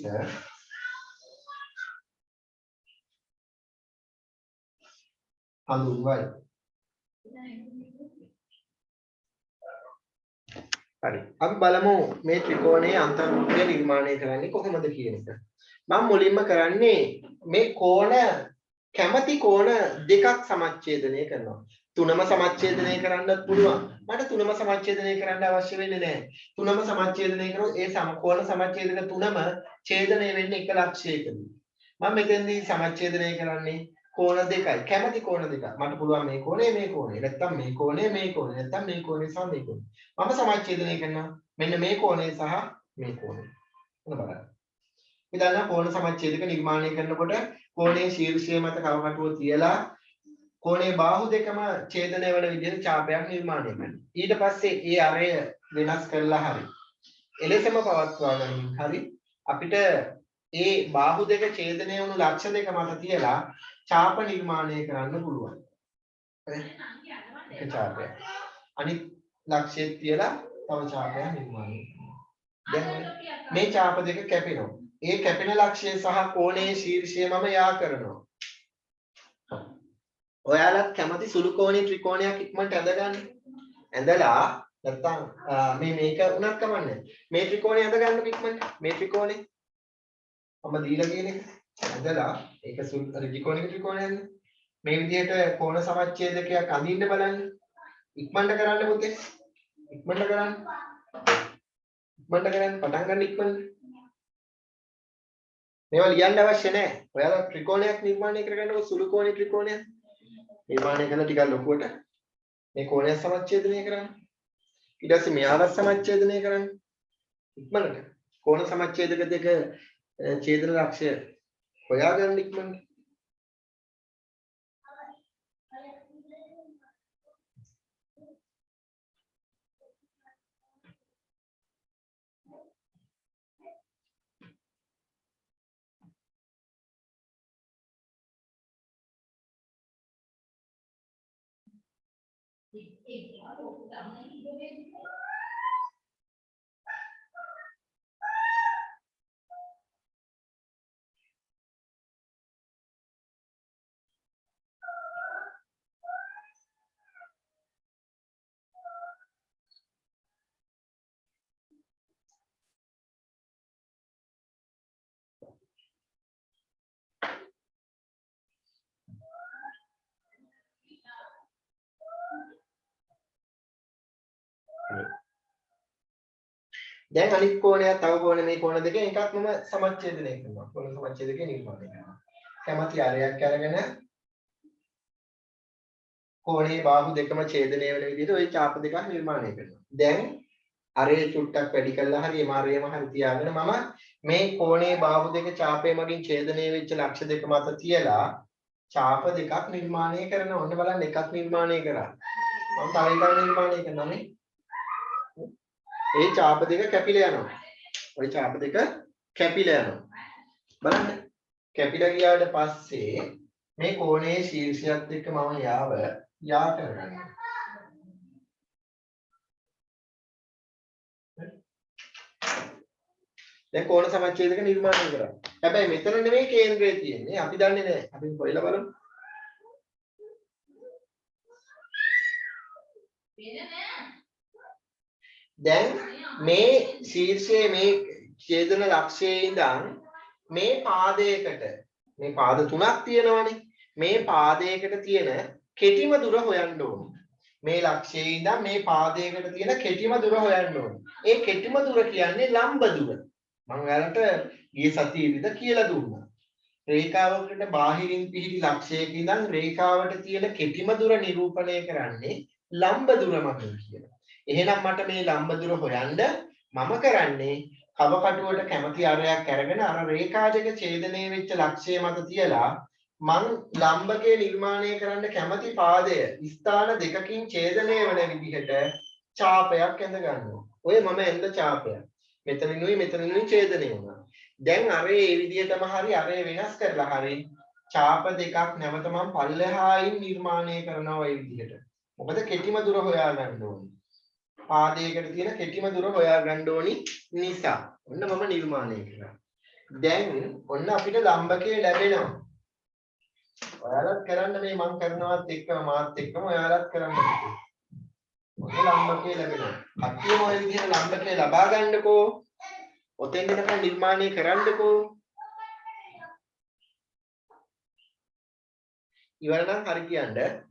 හඳුන්වයි. හරි. අපි බලමු මේ ත්‍රිකෝණයේ අන්තර්වෘත්තය නිර්මාණය කරන්නේ කොහොමද කියන එක. මම මුලින්ම කරන්නේ මේ කෝණ කැමැති කෝණ දෙකක් සමච්ඡේදනය කරනවා. තුනම සමච්ඡේදනය කරන්නත් පුළුවන්. මට තුනම සමච්ඡේදනය කරන්න අවශ්‍ය වෙන්නේ නැහැ. තුනම සමච්ඡේදනය කරොත් ඒ සමකෝණ සමච්ඡේදක තුනම ඡේදනය වෙන්නේ එක ලක්ෂයකදී. මම මෙතෙන්දී සමච්ඡේදනය කරන්නේ කෝණ දෙකයි. කැමැති කෝණ දෙකක්. මට පුළුවන් මේ කෝණය නැත්තම් මේ කෝණය නැත්තම් මේ කෝණය සහ මේ කෝණය. මම සමච්ඡේදනය කරනවා මෙන්න මේ කෝණය සහ මේ කෝණය. මොන බලන්න. අපි දන්නා කෝණ සමච්ඡේදක නිර්මාණය කරනකොට කෝණයේ ශීර්ෂය මත කවකටුව තියලා කෝණයේ බාහුව දෙකම ඡේදනය වන විදිහට ඡාපයක් නිර්මාණය කරනවා. ඊට පස්සේ ඒ අරය වෙනස් කරලා හරි එලෙසම පවත්වා ගන්න හරි අපිට ඒ බාහුව දෙක ඡේදනය වුණු ලක්ෂ දෙක මත තියලා ඡාප නිර්මාණය කරන්න පුළුවන්. හරි? එක ඡාපයක්. අනිත් ලක්ෂයේ තියලා තව ඡාපයක් නිර්මාණය කරනවා. දැන් මේ ඡාප දෙක කැපෙනවා. ඒ කැපෙන ලක්ෂය සහ කෝණයේ ශීර්ෂය මම යා කරනවා. ඔයාලත් කැමති සුළු කෝණී ත්‍රිකෝණයක් ඉක්මනට ඇඳගන්න. ඇඳලා නැත්තම් මේක උනත් කමන්නේ. මේ ත්‍රිකෝණය ඇඳගන්න ඉක්මනට. මේ ත්‍රිකෝණය මම දීලා කියන එක. ඇඳලා ඒක ත්‍රිකෝණික ත්‍රිකෝණයක්. මේ විදිහට කෝණ සමච්ඡේදකයක් අඳින්න බලන්න. ඉක්මනට කරන්න පුතේ. ඉක්මනට කරන්න. පටන් ගන්න ඉක්මනට. මේවා ලියන්න අවශ්‍ය නැහැ. ඔයාලා ත්‍රිකෝණයක් නිර්මාණය කරගන්නකො සුළු කෝණී ත්‍රිකෝණයක් නිර්මාණය කරලා ටිකක් ලොකුවට මේ කෝණය සමච්ඡේදනය කරන්න. ඊට පස්සේ මෙයාවත් සමච්ඡේදනය කරන්න. ඉක්මනට කෝණ සමච්ඡේදක දෙක ඡේදන ලක්ෂය හොයාගන්න ඉක්මනට. දැන් අනිත් කෝණයක් තව කෝණ මේ කෝණ දෙකෙන් එකක් මම සමච්ඡේදනය කරනවා. කෝණ සමච්ඡේදකේ නිර්මාණය කරනවා. කැමැති අරයක් අරගෙන කෝණයේ බාහුව දෙකම ඡේදනය වෙන විදිහට ওই ඡාප දෙකක් නිර්මාණය කරනවා. දැන් අරය චුට්ටක් වැඩි කළා හරි එම අරයම හරි තියාගෙන මම මේ කෝණයේ බාහුව දෙක ඡාපය මගින් ඡේදනය වෙච්ච ලක්ෂ දෙක මත තියලා ඡාප දෙකක් නිර්මාණය කරනවා. ඔන්න බලන්න එකක් නිර්මාණය කරා. මම තව එකක් නිර්මාණය කරනවා නේ. ඒ ඡාප දෙක කැපිලා යනවා. ওই ඡාප දෙක කැපිලා යනවා. බලන්න. කැපිලා ගියාට පස්සේ මේ කෝණයේ ශීර්ෂයත් එක්ක මම යා කරගන්නවා. දැන් කෝණ සමච්ඡේදක නිර්මාණය කරා. හැබැයි මෙතන නෙමෙයි කේන්ද්‍රය තියෙන්නේ. අපි දන්නේ නැහැ. අපි හොයලා බලමු. දැන් මේ ශීර්ෂයේ මේ ඡේදන ලක්ෂයේ ඉඳන් මේ පාදයකට මේ පාද තුනක් තියෙනවානේ. මේ පාදයකට තියෙන කෙටිම දුර හොයන්න ඕනේ. මේ ලක්ෂයේ ඉඳන් මේ පාදයකට තියෙන කෙටිම දුර හොයන්න ඕනේ. ඒ කෙටිම දුර කියන්නේ ලම්බ දුර. මම ඔයාලට ගිය සතියේදීද කියලා දුන්නා. රේඛාවකට බාහිරින් පිහිටි ලක්ෂයක ඉඳන් රේඛාවට තියෙන කෙටිම දුර නිරූපණය කරන්නේ ලම්බ දුර මගින් කියලා. එහෙනම් මට මේ ලම්බ දුර හොයන්න මම කරන්නේ කව කටුවට කැමති අරයක් අරගෙන අර රේඛා දෙක ඡේදනය වෙච්ච ලක්ෂය මත තියලා මං ලම්බකේ නිර්මාණය කරන්න කැමති පාදය ස්ථාන දෙකකින් ඡේදනය වන විදිහට ඡාපයක් ඇඳ ගන්නවා. ඔය මම ඇඳ ඡාපයක්. මෙතනිනුයි ඡේදනය වුණා. දැන් අරේ මේ විදිහටම හරි අරේ වෙනස් කරලා හරි ඡාප දෙකක් නැවත මම පල්ලෙහායින් නිර්මාණය කරනවා මේ විදිහට. මොකද කෙටිම දුර හොයා ගන්න ඕනේ. පාදයකට තියෙන කෙටිම දුර හොයා ගන්න ඕනි නිසා. ඔන්න මම නිර්මාණය කරා. දැන් ඔන්න අපිට ලම්බකේ ලැබෙනවා. ඔයාලත් කරන්න මේ මම කරනවත් එක්කම මාත් එක්කම ඔයාලත් කරන්න ඕනේ. ඔන්න ලම්බකේ ලැබෙනවා. කට්ටියම ඔය විදිහට ලම්බකේ ලබා ගන්නකෝ. ඔතෙන් දෙනකන් නිර්මාණය කරන්නකෝ. ඉවර නම් හරි කියන්නේ.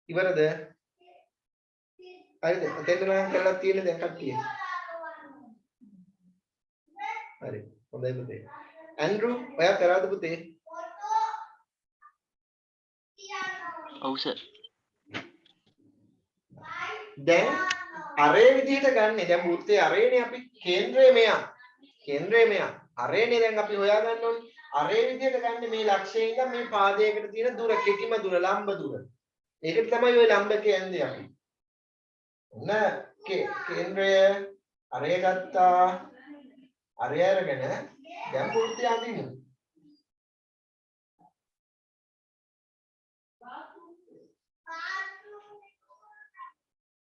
ඉවරද? හරිද? ඔතෙන්ද නම් කරලා තියෙන්නේ දැන් කට්ටිය. හරි. හොඳයි පුතේ. ඇන්ඩ්‍රු ඔයා කරාද පුතේ? ඔව් සර්. දැන් අරේ විදිහට ගන්න. දැන් වෘත්තයේ අරේනේ අපි කේන්ද්‍රය මෙයා. කේන්ද්‍රය මෙයා. අරේනේ දැන් අපි හොයා ගන්න ඕනේ. අරේ විදිහට ගන්න මේ ලක්ෂයේ ඉඳන් මේ පාදයකට තියෙන දුර කෙටිම දුර ලම්බ දුර. ඒකට තමයි ওই ලම්බකේ යන්නේ අපි. ඔන්න කේන්ද්‍රය අරය ගත්තා. අරය අරගෙන දැන් වෘත්තය අඳිමු.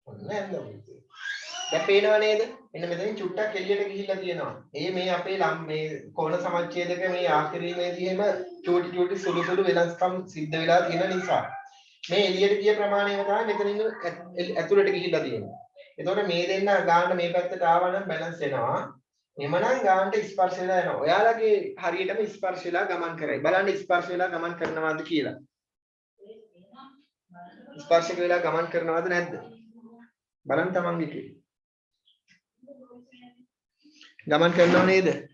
ඔන්න ඇඳමු. දැන් පේනව නේද? මෙන්න මෙතනින් චුට්ටක් එළියට ගිහිල්ලා තියෙනවා. මේ අපේ මේ කෝණ සමච්ඡේදක මේ ආකිරීමේදී එහෙම චූටි සුළු වෙනස්කම් සිද්ධ වෙලා තියෙන නිසා මේ එළියට ගිය ප්‍රමාණයම තමයි මෙතනින් ඇතුළට ගිහිල්ලා තියෙන්නේ. එතකොට මේ දෙන්න ගාන්න මේ පැත්තට ආවනම් බැලන්ස් වෙනවා. එමනම් ගාන්නට ස්පර්ශ වෙලා යනවා. ඔයාලගේ හරියටම ස්පර්ශ වෙලා ගමන් කරයි. බලන්න ස්පර්ශ වෙලා ගමන් කරනවාද කියලා. ස්පර්ශක වෙලා ගමන් කරනවද නැද්ද? බලන්න තමන්ගේ කී. ගමන් කරනව නේද?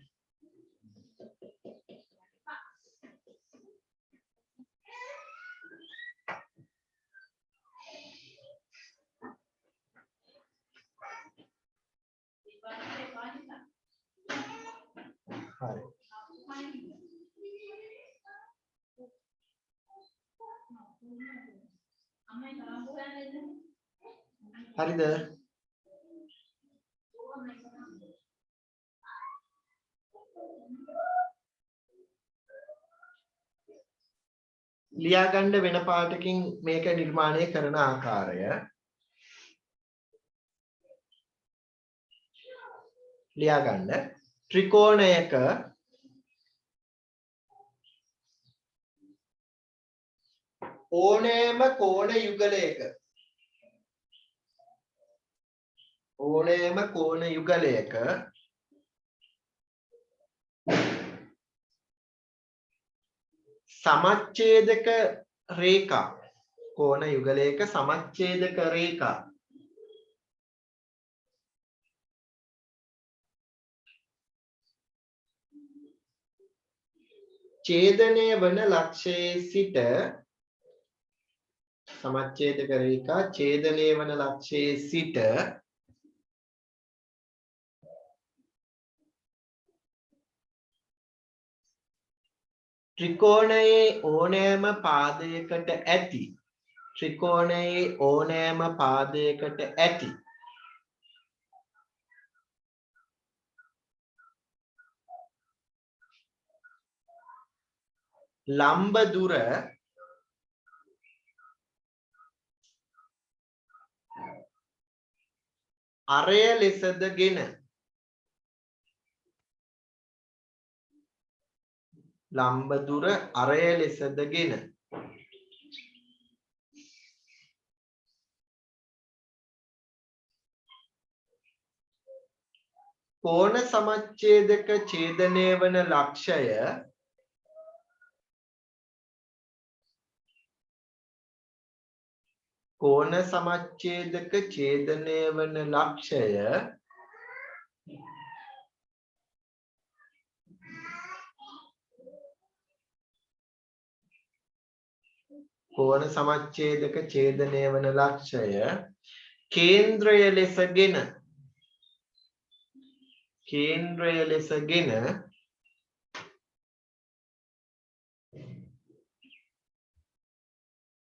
හරි. හරිද? ලියාගන්න වෙන පාටකින් මේක නිර්මාණය කරන ආකාරය ලියාගන්න. ත්‍රිකෝණයක ඕනෑම කෝණ යුගලයක සමච්ඡේදක රේඛා කෝණ යුගලයක සමච්ඡේදක රේඛා ඡේදනය වන ලක්ෂයේ සිට සමච්ඡේදක රේඛා ඡේදනය වන ලක්ෂයේ සිට ත්‍රිකෝණයේ ඕනෑම පාදයකට ඇති ත්‍රිකෝණයේ ඕනෑම පාදයකට ඇති ලම්බ දුර අරය ලෙසදගෙන ලම්බ දුර අරය ලෙසදගෙන කෝණ සමච්ඡේදක ඡේදනය වන ලක්ෂය කෝණ සමච්ඡේදක ඡේදනය වන ලක්ෂය කෝණ සමච්ඡේදක ඡේදනය වන ලක්ෂය කේන්ද්‍රය ලෙසගෙන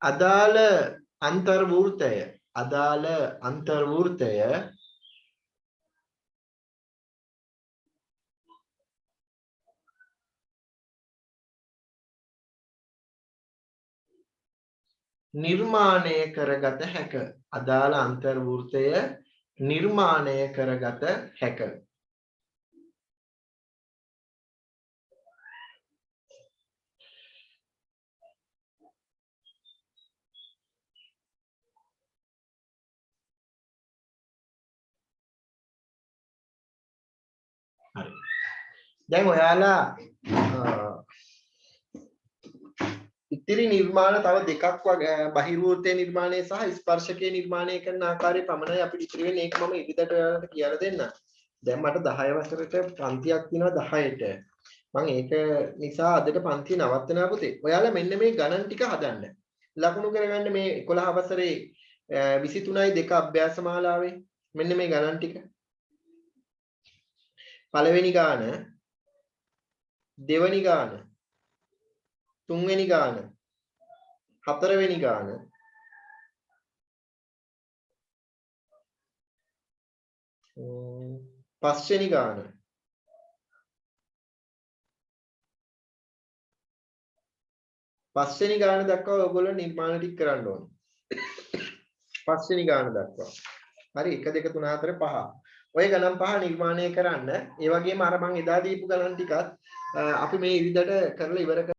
අදාළ අන්තර්වෘත්තය නිර්මාණය කරගත හැක. අදාළ අන්තර්වෘත්තය නිර්මාණය කරගත හැක. හරි. දැන් ඔයාලා ඉතිරි නිර්මාණ තව දෙකක් වගේ බහිර්වෘත්තයේ නිර්මාණය සහ ස්පර්ශකයේ නිර්මාණය කරන ආකාරය පමණයි අපිට ඉතිරි වෙන්නේ. ඒක මම ඉදිරියට ඔයාලට කියලා දෙන්නම්. දැන් මට 10 වසරට පන්තියක් තියෙනවා 10ට. මම ඒක නිසා අදට පන්තිය නවත්තනවා පුතේ. ඔයාලා මෙන්න මේ ගණන් ටික හදන්න. ලකුණු කරගන්න මේ 11 වසරේ 23යි 2 අභ්‍යාස මාලාවේ මෙන්න මේ ගණන් ටික. පළවෙනි ගාන, දෙවෙනි ගාන, තුන්වෙනි ගාන, හතරවෙනි ගාන, පස්වෙනි ගාන, පස්වෙනි ගාන දක්වා ඔයගොල්ලෝ නිර්මාණ ටික කරන්න ඕනේ. පස්වෙනි ගාන දක්වා. හරි 1 2 3 4 5. ඔය ගණන් පහ නිර්මාණය කරන්න. ඒ වගේම අර මම එදා දීපු ගණන් ටිකත් අපි මේ ඉරිදට කරලා ඉවර